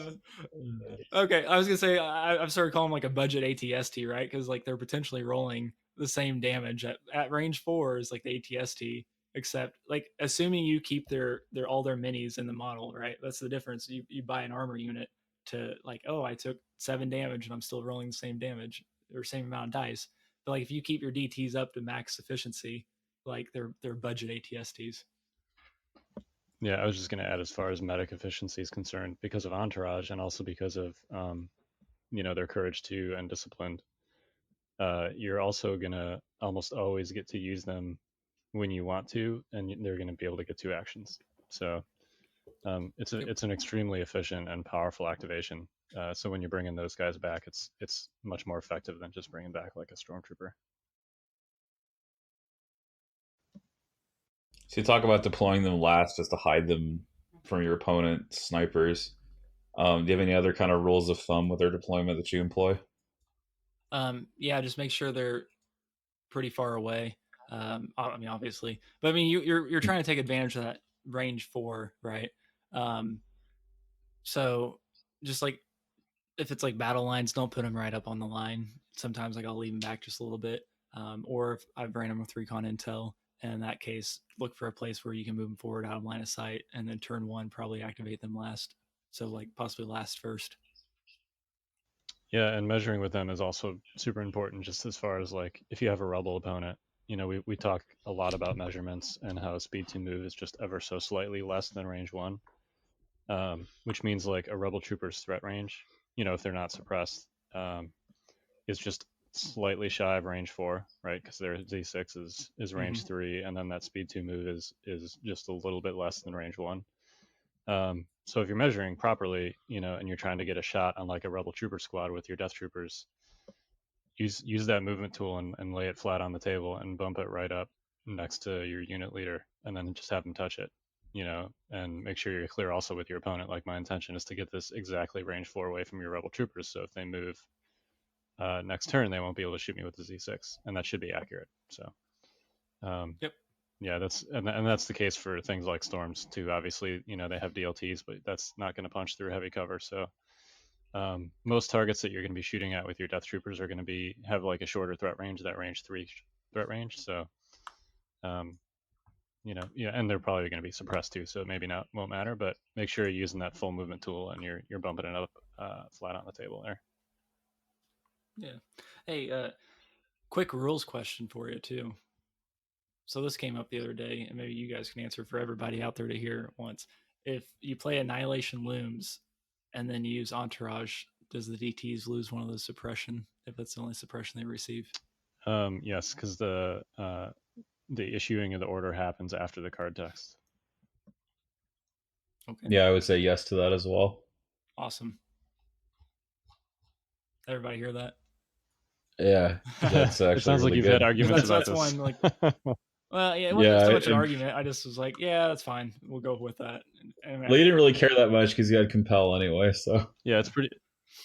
Okay, I was gonna say I've started calling them like a budget ATST, right? Because like they're potentially rolling the same damage at range 4 as like the ATST, except like assuming you keep their all their minis in the model, right? That's the difference. You buy an armor unit to like, oh, I took 7 damage and I'm still rolling the same damage or same amount of dice. But like if you keep your DTs up to max efficiency, like they're budget ATSTs. Yeah, I was just going to add, as far as medic efficiency is concerned, because of entourage and also because of their courage too and disciplined, you're also going to almost always get to use them when you want to, and they're going to be able to get 2 actions. So it's an extremely efficient and powerful activation. So when you're bringing those guys back, it's much more effective than just bringing back like a stormtrooper. So you talk about deploying them last just to hide them from your opponent snipers. Do you have any other kind of rules of thumb with their deployment that you employ? Yeah, just make sure they're pretty far away. I mean, obviously, but I mean, you're trying to take advantage of that range 4, right? So just like if it's like battle lines, don't put them right up on the line. Sometimes like I'll leave them back just a little bit. Or if I've ran them with recon intel, and in that case, look for a place where you can move them forward out of line of sight, and then turn 1, probably activate them last. So like possibly last first. Yeah, and measuring with them is also super important, just as far as like if you have a rebel opponent. We talk a lot about measurements and how speed to move is just ever so slightly less than range 1, which means like a rebel trooper's threat range, if they're not suppressed, is just slightly shy of range 4, right? Because their Z6 is range 3, and then that speed 2 move is just a little bit less than range 1. So if you're measuring properly, and you're trying to get a shot on like a rebel trooper squad with your death troopers, use that movement tool and lay it flat on the table and bump it right up next to your unit leader, and then just have them touch it, and make sure you're clear also with your opponent. Like my intention is to get this exactly range 4 away from your rebel troopers, so if they move next turn, they won't be able to shoot me with the Z6, and that should be accurate. So, Yep. Yeah, that's the case for things like storms too. Obviously, they have DLTs, but that's not going to punch through heavy cover. So, most targets that you're going to be shooting at with your death troopers are going to have like a shorter threat range, that range 3 threat range. So, and they're probably going to be suppressed too, so maybe won't matter. But make sure you're using that full movement tool and you're bumping it up flat on the table there. Yeah. Hey, quick rules question for you too. So this came up the other day, and maybe you guys can answer for everybody out there to hear at once. If you play Annihilation Looms and then you use Entourage, does the DTs lose one of those suppression if that's the only suppression they receive? Yes, because the issuing of the order happens after the card text. Okay. Yeah, I would say yes to that as well. Awesome. Everybody hear that? Yeah, that's actually. It sounds really like you've good. had arguments about this. One, like, well, yeah, it wasn't so much an argument. I just was like, yeah, that's fine. We'll go with that. Well, you didn't really care that much because you had Compel anyway, so yeah, it's pretty.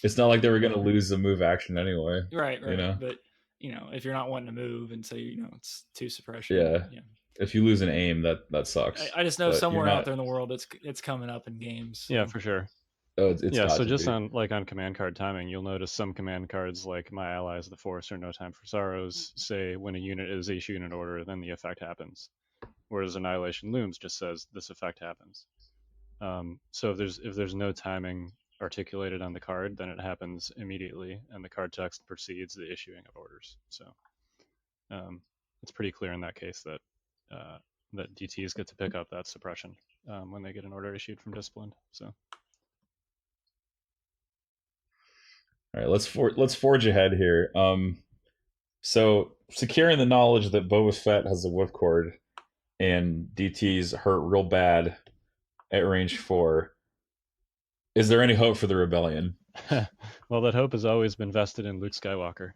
It's not like they were going to lose the move action anyway. Right. But if you're not wanting to move and say it's 2 suppression. Yeah. If you lose an aim, that sucks. I just know somewhere out there in the world it's coming up in games. So. Yeah, for sure. Oh, it's yeah. So just on command card timing, you'll notice some command cards like My Allies, the Force, or No Time for Sorrows say when a unit is issued an order, then the effect happens. Whereas Annihilation Looms just says this effect happens. So if there's no timing articulated on the card, then it happens immediately, and the card text precedes the issuing of orders. So it's pretty clear in that case that DTs get to pick up that suppression when they get an order issued from Disciplined. So. All right, let's forge ahead here. So securing the knowledge that Boba Fett has a whipcord and DTs hurt real bad at range 4. Is there any hope for the rebellion? Well, that hope has always been vested in Luke Skywalker.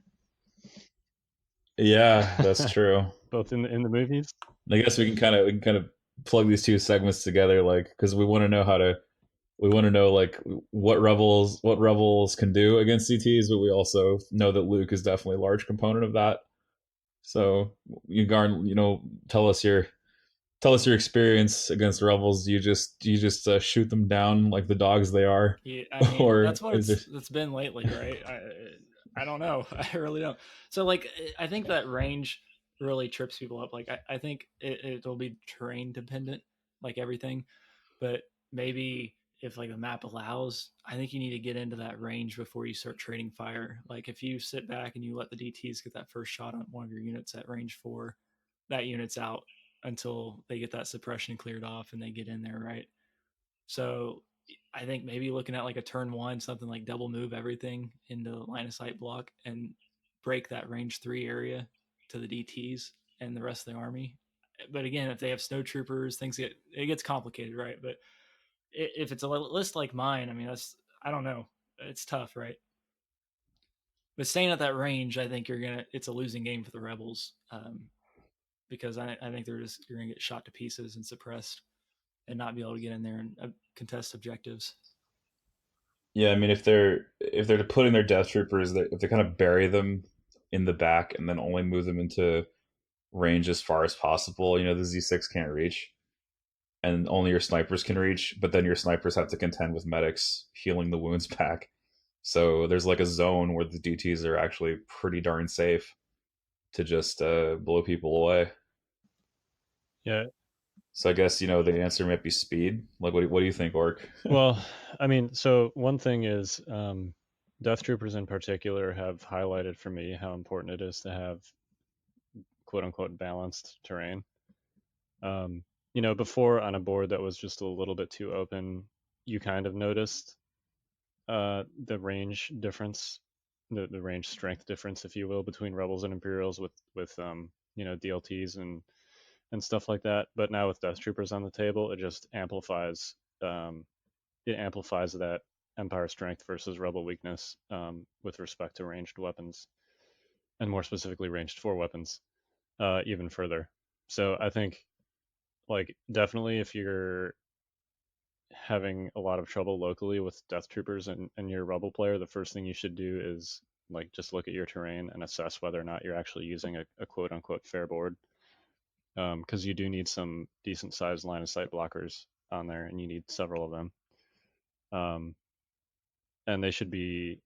Yeah, that's true. Both in the movies. I guess we can kind of plug these 2 segments together, like because we want to know like what rebels can do against DTs, but we also know that Luke is definitely a large component of that. So tell us your experience against rebels. You just shoot them down like the dogs they are. Yeah, I mean, or that's what it's been lately, right? I don't know. I really don't. So like, I think that range really trips people up. Like I think it'll be terrain dependent, like everything, but maybe if like the map allows, I think you need to get into that range before you start trading fire. Like if you sit back and you let the DTs get that first shot on one of your units at range 4, that unit's out until they get that suppression cleared off and they get in there, right? So I think maybe looking at like a turn 1, something like double move everything into line of sight block and break that range 3 area to the DTs and the rest of the army. But again, if they have snow troopers, it gets complicated, right? But if it's a list like mine, I mean, I don't know. It's tough, right? But staying at that range, I think it's a losing game for the rebels. Because I think you're going to get shot to pieces and suppressed and not be able to get in there and contest objectives. Yeah, I mean, if they're putting their death troopers, if they kind of bury them in the back and then only move them into range as far as possible, the Z6 can't reach. and only your snipers can reach, but then your snipers have to contend with medics healing the wounds back. So there's like a zone where the DTs are actually pretty darn safe to just blow people away. Yeah. So I guess the answer might be speed. Like, what do you think, Orc? Well, I mean, so one thing is, Death Troopers in particular have highlighted for me how important it is to have quote unquote balanced terrain. Before on a board that was just a little bit too open, you kind of noticed the range difference, the range strength difference, if you will, between Rebels and Imperials with DLTs and stuff like that. But now with Death Troopers on the table, it just amplifies that Empire strength versus Rebel weakness with respect to ranged weapons, and more specifically ranged 4 weapons, even further. So I think, like, definitely if you're having a lot of trouble locally with Death Troopers and you're a Rebel player, the first thing you should do is like just look at your terrain and assess whether or not you're actually using a quote unquote fair board, because you do need some decent sized line of sight blockers on there, and you need several of them. And they should be,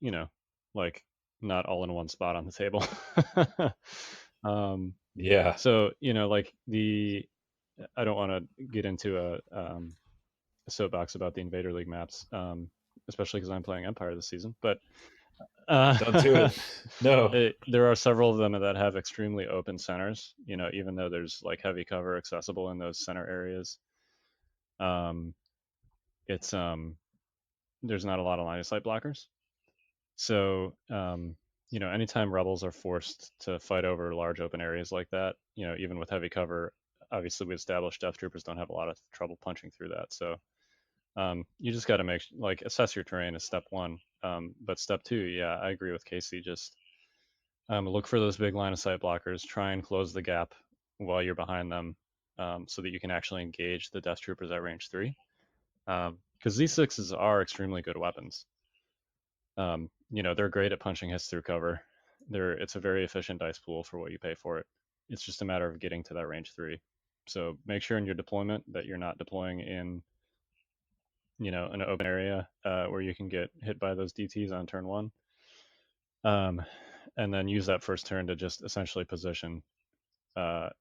like, not all in one spot on the table. Yeah. So, like I don't want to get into a soapbox about the Invader League maps, especially because I'm playing Empire this season. But don't do it. No. There are several of them that have extremely open centers. Even though there's like heavy cover accessible in those center areas, it's there's not a lot of line of sight blockers. So anytime Rebels are forced to fight over large open areas like that, even with heavy cover, obviously we established Death Troopers don't have a lot of trouble punching through that. So you just got to assess your terrain as step one. But step two, yeah, I agree with Casey. Just look for those big line of sight blockers. Try and close the gap while you're behind them, so that you can actually engage the Death Troopers at range 3. Because Z6s are extremely good weapons. They're great at punching hits through cover. It's a very efficient dice pool for what you pay for it. It's just a matter of getting to that range 3. So make sure in your deployment that you're not deploying in an open area where you can get hit by those DTs on turn 1. And then use that first turn to just essentially position, so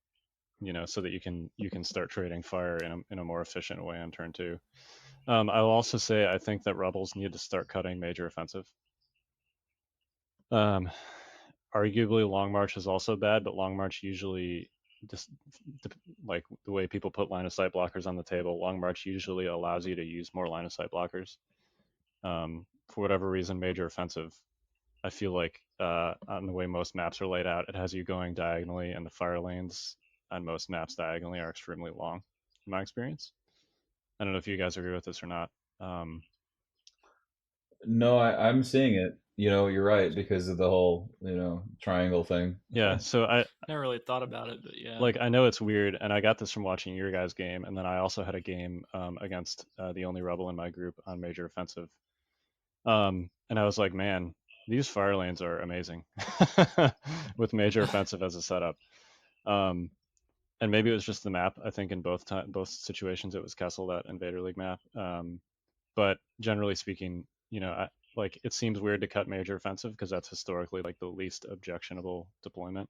that you can start trading fire in a more efficient way on turn 2. I will also say I think that Rebels need to start cutting major offensive. Arguably, Long March is also bad, but Long March usually, just like the way people put line of sight blockers on the table, Long March usually allows you to use more line of sight blockers. For whatever reason, major offensive, I feel like on the way most maps are laid out, it has you going diagonally, and the fire lanes on most maps diagonally are extremely long, in my experience. I don't know if you guys agree with this or not. No, I'm seeing it. You're right, because of the whole, triangle thing. Yeah, so I never really thought about it, but yeah. Like, I know it's weird, and I got this from watching your guys' game, and then I also had a game against the only Rebel in my group on major offensive. And I was like, man, these fire lanes are amazing with major offensive as a setup. And maybe it was just the map. I think in both situations it was Kessel, that Invader League map. But generally speaking, it seems weird to cut major offensive because that's historically like the least objectionable deployment.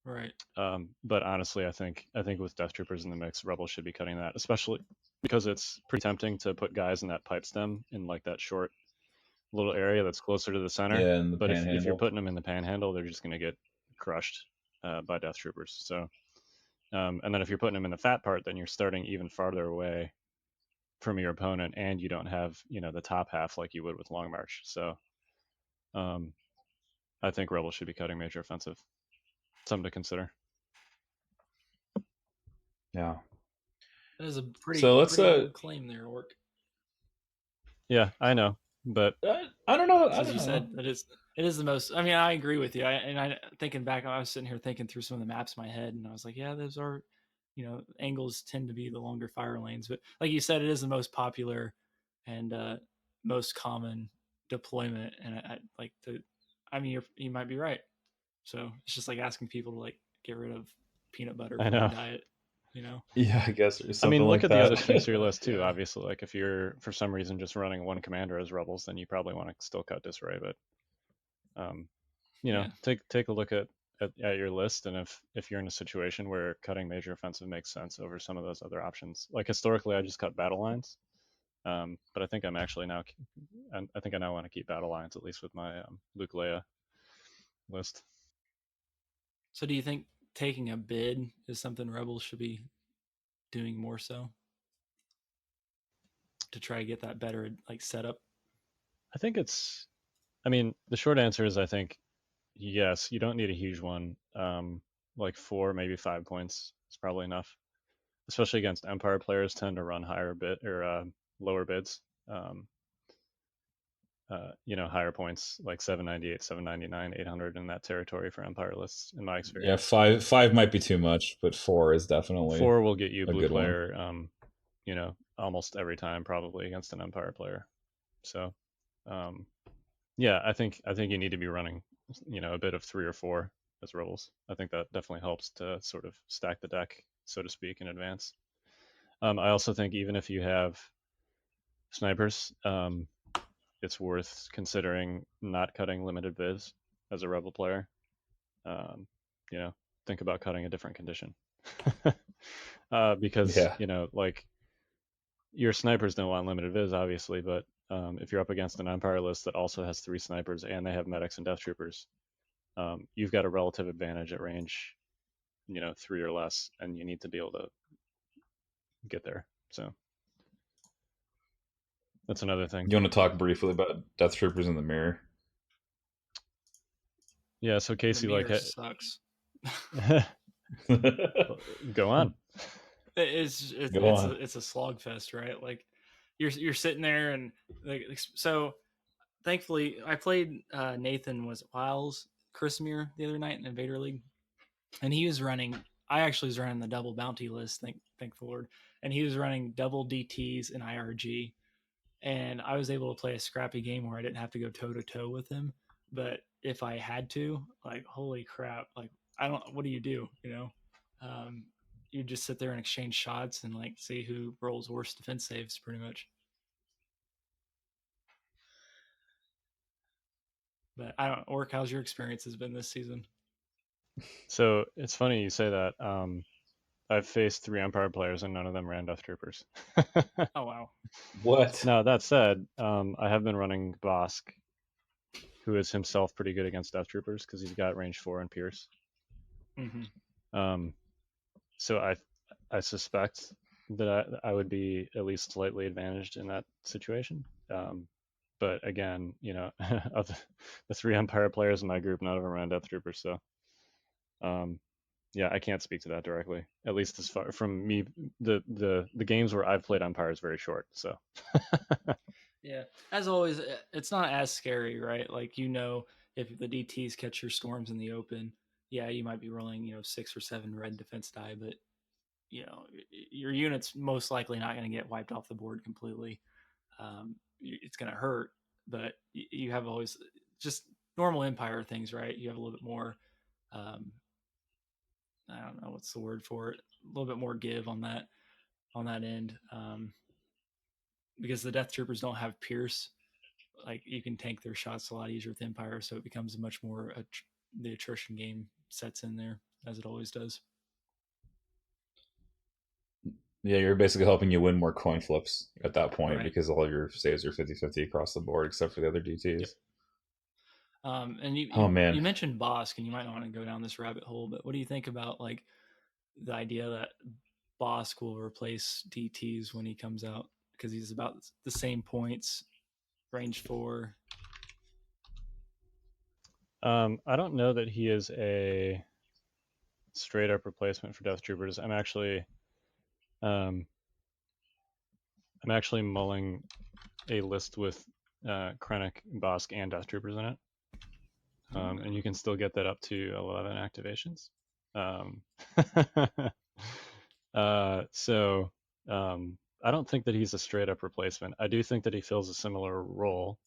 Right. But honestly, I think with Death Troopers in the mix, Rebels should be cutting that, especially because it's pretty tempting to put guys in that pipe stem in like that short little area that's closer to the center. Yeah, in the but panhandle. if you're putting them in the panhandle, they're just going to get crushed by Death Troopers. So, and then if you're putting them in the fat part, then you're starting even farther away from your opponent, and you don't have the top half like you would with Long March. So, I think Rebels should be cutting major offensive. Something to consider. Yeah. That is a pretty bold claim there, Orc. Yeah, I know, but I don't know. As you said, it is the most. I mean, I agree with you. Thinking back, I was sitting here thinking through some of the maps in my head, and I was like, yeah, those are, angles tend to be the longer fire lanes. But like you said, it is the most popular and most common deployment. And you might be right. So it's just like asking people to like get rid of peanut butter from their diet. you know? Yeah, I guess or I something mean, look like at the other strengths that. of your list too. Yeah. Obviously, like if you're for some reason just running one commander as rebels, then you probably want to still cut disarray. But Yeah. take a look at your list, and if you're in a situation where cutting major offensive makes sense over some of those other options, like historically, I just cut battle lines. But I think I'm actually now, I think I now want to keep battle lines, at least with my Luke Leia list. So do you think taking a bid is something Rebels should be doing more so to try to get that better like setup? I think I mean, the short answer is I think yes, you don't need a huge one. Like 4, maybe 5 points is probably enough, especially against Empire players tend to run higher bid or lower bids. Um, higher points like 798, 799, 800 in that territory for Empire lists, in my Yeah, experience. five might be too much, but 4 is definitely 4 will get you a blue good one. player, almost every time probably against an Empire player. So, yeah, I think you need to be running, a bit of 3 or 4 as rebels. I think that definitely helps to sort of stack the deck, so to speak, in advance. I also think even if you have snipers, it's worth considering not cutting limited viz as a rebel player. Um, think about cutting a different condition. Because, Yeah. like your snipers don't want limited viz, obviously, but if you're up against an Empire list that also has 3 snipers and they have medics and death troopers, you've got a relative advantage at range, 3 or less, and you need to be able to get there. So that's another thing. You want to talk briefly about Death Troopers in the mirror? Yeah, so The Casey, like, mirror sucks. go on. It's Go on. it's a slog fest, right? Like you're sitting there and like so. Thankfully, I played Nathan was it Wiles Chrismere the other night in Invader League, and he was running. I actually was running the double bounty list. Thank the Lord, and he was running double DTs and IRG, and I was able to play a scrappy game where I didn't have to go toe to toe with him. But if I had to, like, holy crap, like I don't. What do? Um, you just sit there and exchange shots and like see who rolls worse defense saves, pretty much. But I don't. Orc, how's your experience has been this season? So it's funny you say that. I've faced 3 Empire players and none of them ran Death Troopers. Oh wow. What? Now that said, I have been running Bosk, who is himself pretty good against Death Troopers because he's got range 4 and Pierce. Mm-hmm. So I suspect that I would be at least slightly advantaged in that situation. But again, of the 3 Empire players in my group, none of them ran Death Troopers. So, yeah, I can't speak to that directly. At least as far from me, the games where I've played Empire is very short. So, Yeah, as always, it's not as scary, right? Like if the DTs catch your storms in the open, yeah, you might be rolling 6 or 7 red defense die, but your unit's most likely not going to get wiped off the board completely. It's going to hurt, but you have always just normal Empire things, right? You have a little bit more. I don't know what's the word for it. A little bit more give on that end, because the Death Troopers don't have Pierce. Like you can tank their shots a lot easier with Empire, so it becomes much more the attrition game sets in there as it always does. Yeah, you're basically helping you win more coin flips at that point Right. because all of your saves are 50-50 across the board except for the other DTs. Yep. And Oh, man. you mentioned Bosk, and you might not want to go down this rabbit hole, but what do you think about like the idea that Bosk will replace DTs when he comes out because he's about the same points, range 4? I don't know that he is a straight up replacement for Death Troopers. I'm actually mulling a list with Krennic, Bosk, and Death Troopers in it. And you can still get that up to 11 activations. So I don't think that he's a straight up replacement. I do think that he fills a similar role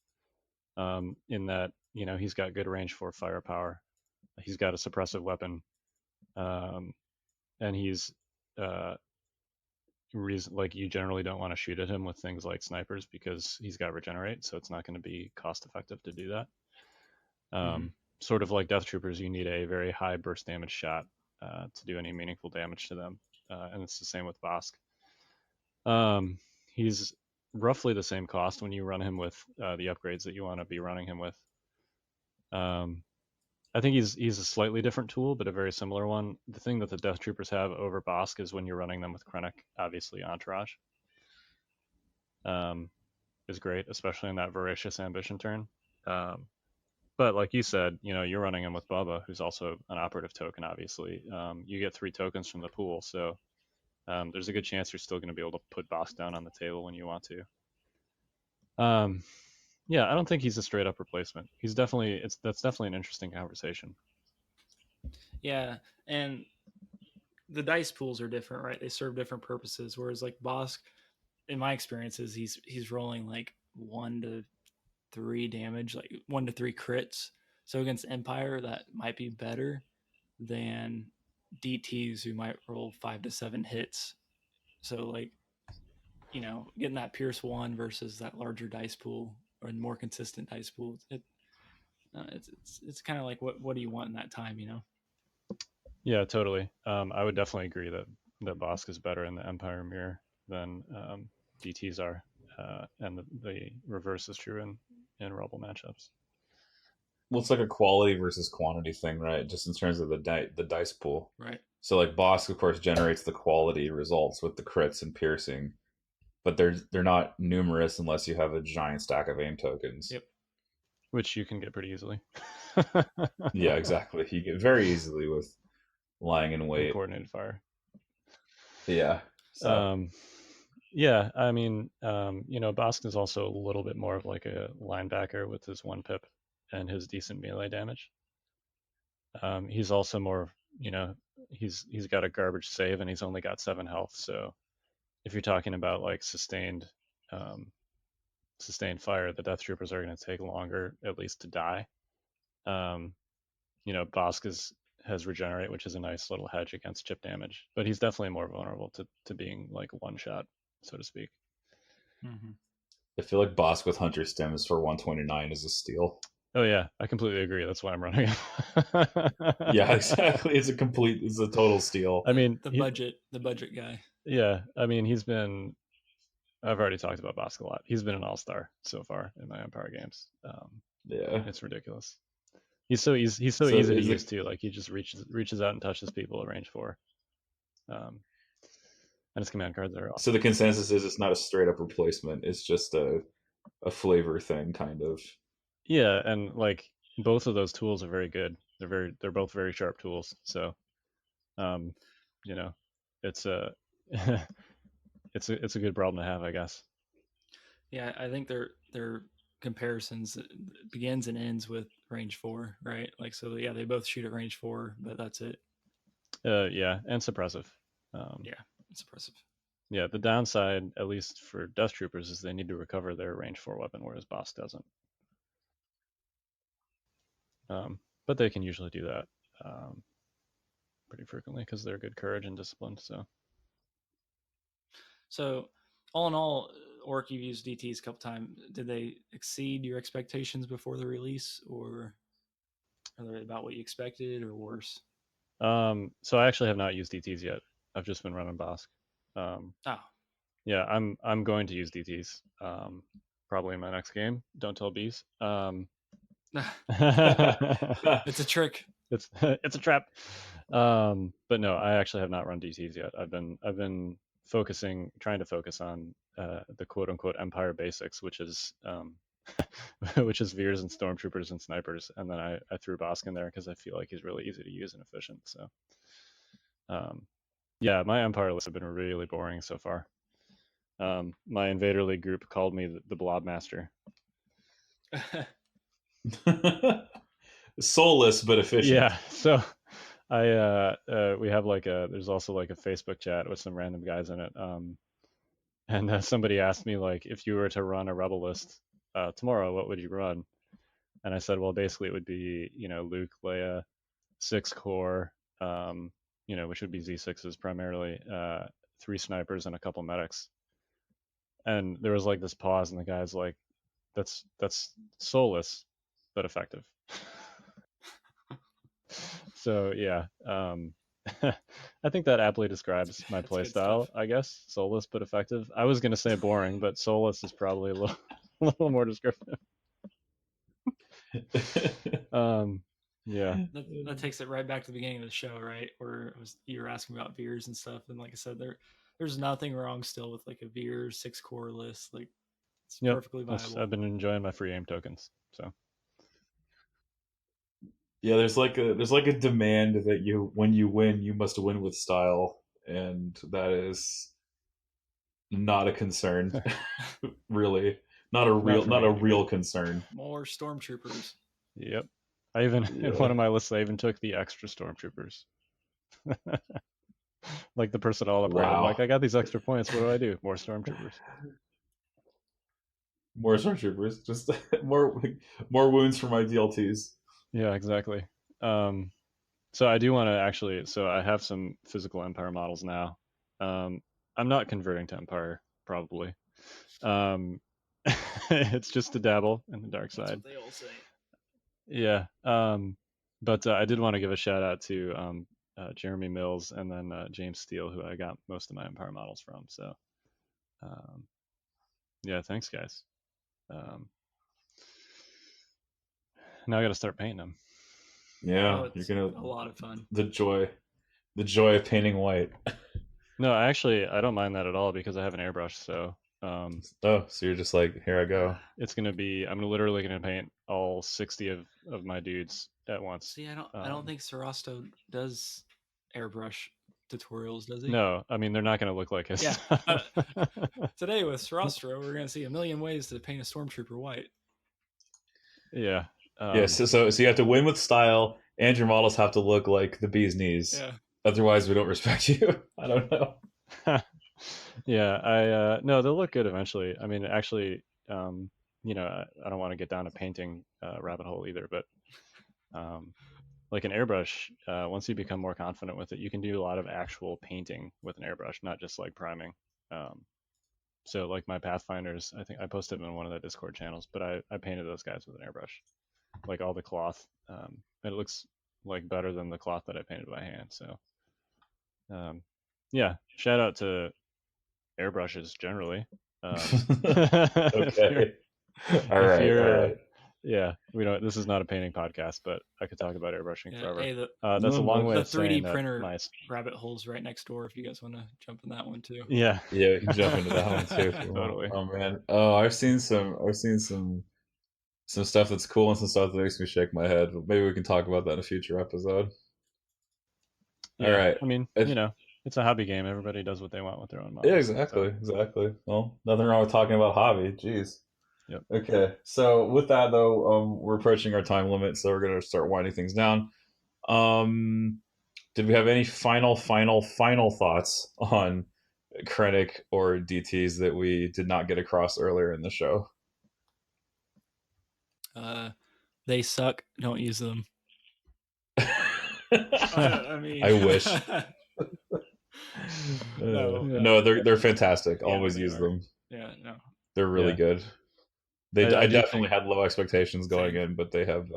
in that, he's got good range 4 firepower. He's got a suppressive weapon. And he's reason, like you generally don't want to shoot at him with things like snipers because he's got regenerate, so it's not going to be cost effective to do that. Sort of like Death Troopers, you need a very high burst damage shot to do any meaningful damage to them, and it's the same with Bosk. He's roughly the same cost when you run him with the upgrades that you want to be running him with. I think he's a slightly different tool, but a very similar one. The thing that the Death Troopers have over Bosk is when you're running them with Krennic, obviously Entourage is great, especially in that Voracious Ambition turn. But like you said, you're running him with Bubba, who's also an operative token, obviously. You get 3 tokens from the pool, so there's a good chance you're still going to be able to put Bosk down on the table when you want to. Yeah, I don't think he's a straight up replacement. That's definitely an interesting conversation. Yeah, and the dice pools are different, right? They serve different purposes. Whereas like Bosk, in my experiences, he's rolling like 1 to 3 damage, like 1 to 3 crits. So against Empire, that might be better than DTs who might roll 5 to 7 hits. So like, getting that Pierce 1 versus that larger dice pool or more consistent dice pool, it's kind of like what do you want in that time, Yeah, totally. I would definitely agree that Bosk is better in the Empire mirror than DTs are, and the reverse is true in Rebel matchups. Well, it's like a quality versus quantity thing, right? Just in terms of the dice pool, right? So like Bosk, of course, generates the quality results with the crits and piercing, but they're not numerous unless you have a giant stack of aim tokens. Yep. Which you can get pretty easily. Yeah, exactly. You get very easily with lying in wait. And coordinated fire. Yeah. So. Yeah, I mean, Bosk is also a little bit more of like a linebacker with his 1 pip and his decent melee damage. He's also more, he's got a garbage save and he's only got 7 health. So if you're talking about like sustained fire, the Death Troopers are going to take longer, at least to die. Bosk has regenerate, which is a nice little hedge against chip damage, but he's definitely more vulnerable to being like one shot, so to speak. Mm-hmm. I feel like Bosk with Hunter Stems for 129 is a steal. Oh yeah, I completely agree. That's why I'm running him. Yeah, exactly. It's a total steal. I mean, the budget guy. Yeah, I mean, I've already talked about Bosk a lot. He's been an all-star so far in my Empire games. Yeah, it's ridiculous. He's so easy to use too. Like he just reaches out and touches people at range 4. And his command cards are awesome. So the consensus is it's not a straight up replacement. It's just a flavor thing, kind of. Yeah, and like both of those tools are very good. They're both very sharp tools. So, it's a it's a good problem to have, I guess. Yeah, I think their comparisons begins and ends with range 4, right? Like, so yeah, they both shoot at range 4, but that's it. Yeah, and suppressive. Yeah, suppressive. Yeah, the downside, at least for Death Troopers, is they need to recover their range 4 weapon, whereas Bosk doesn't. But they can usually do that pretty frequently because they're good courage and disciplined. So, all in all, Orc, you've used DTs a couple times. Did they exceed your expectations before the release, or are they about what you expected, or worse? So I actually have not used DTs yet. I've just been running Bosk. Yeah, I'm going to use DTs. Probably in my next game. Don't tell bees. It's a trick. It's a trap. But no, I actually have not run DTs yet. I've been trying to focus on the quote unquote Empire basics, which is Veers and Stormtroopers and Snipers, and then I threw Bosk in there because I feel like he's really easy to use and efficient. So, yeah, my Empire lists have been really boring so far. My Invader League group called me the Blob Master. Soulless but efficient. Yeah, so we have there's also like a Facebook chat with some random guys in it. And somebody asked me like, if you were to run a Rebel list tomorrow, what would you run? And I said, well, basically it would be Luke, Leia, 6 core, which would be Z6s primarily, 3 snipers and a couple medics. And there was like this pause, and the guy's like, that's soulless but effective. So yeah, I think that aptly describes my playstyle, I guess. Soulless but effective. I was gonna say boring, but soulless is probably a little more descriptive. Yeah. That takes it right back to the beginning of the show, right? Where you were asking about Veers and stuff, and like I said, there's nothing wrong still with like a Veers 6-core list. Like it's perfectly viable. I've been enjoying my free aim tokens, so. Yeah, there's like a demand that when you win, you must win with style, and that is not a concern. Really, not a real concern. More stormtroopers. Yep. I even in one of my lists, I even took the extra stormtroopers. Like the personnel upgrade. Wow. I'm like, I got these extra points. What do I do? More stormtroopers. More stormtroopers. Just more wounds for my DLTs. Yeah, exactly. So I do want to actually. So I have some physical Empire models now. I'm not converting to Empire probably. It's just to dabble in the dark side. That's what they all say. Yeah. But I did want to give a shout out to Jeremy Mills and then James Steele, who I got most of my Empire models from. So, yeah, thanks, guys. Now I got to start painting them. Yeah, it's you're gonna a lot of fun. The joy of painting white. No, actually, I don't mind that at all because I have an airbrush. So, so you're just like, here I go. It's gonna be. I'm literally gonna paint all 60 of my dudes at once. See, I don't think Sarasto does airbrush tutorials, does he? No, I mean they're not gonna look like his. Yeah. Today with Sarastro, we're gonna see a million ways to paint a stormtrooper white. Yeah. Yeah. So you have to win with style, and your models have to look like the bee's knees. Yeah. Otherwise, we don't respect you. I don't know. Yeah, no, they'll look good eventually. I mean, actually, I don't want to get down a painting rabbit hole either, but like an airbrush, once you become more confident with it, you can do a lot of actual painting with an airbrush, not just like priming. So like my Pathfinders, I think I posted them in one of the Discord channels, but I painted those guys with an airbrush, like all the cloth. And it looks like better than the cloth that I painted by hand. So, yeah, shout out to airbrushes generally. Okay. All right. Yeah, this is not a painting podcast, but I could talk about airbrushing forever. Hey, that's a long way the of saying 3D printer rabbit hole's right next door if you guys want to jump in that one too. Yeah, you can jump into that one too. Totally. Oh man. Oh, I've seen some stuff that's cool and some stuff that makes me shake my head. Maybe we can talk about that in a future episode. Yeah, all right. I mean, it's a hobby game. Everybody does what they want with their own models. Yeah, exactly. Well, nothing wrong with talking about hobby. Jeez. Yep. Okay. So with that though, we're approaching our time limit, so we're gonna start winding things down. Did we have any final thoughts on Krennic or DTs that we did not get across earlier in the show? They suck. Don't use them. I mean, I wish. No, they're fantastic. Yeah, always use them. Yeah, no, they're really good. I definitely had low expectations going in, but they have.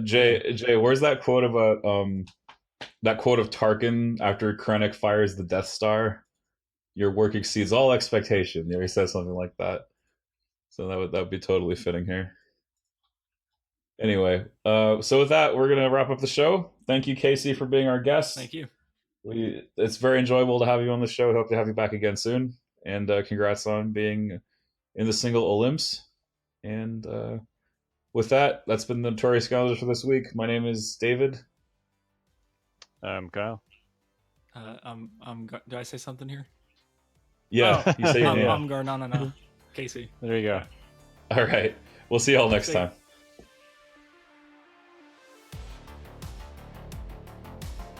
Jay, where's that quote about that quote of Tarkin after Krennic fires the Death Star? Your work exceeds all expectation. He says something like that. So that would be totally fitting here. Anyway, so with that, we're gonna wrap up the show. Thank you, Casey, for being our guest. Thank you. It's very enjoyable to have you on the show. Hope to have you back again soon. And congrats on being in the single Olymps. And with that, that's been the Notorious Scoundrels for this week. My name is David. I'm Kyle. Do I say something here? Yeah, you say your name. I'm Garnanana. Casey. There you go. All right. We'll see y'all next time.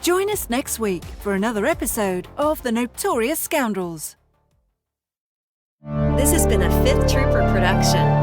Join us next week for another episode of The Notorious Scoundrels. This has been a Fifth Trooper production.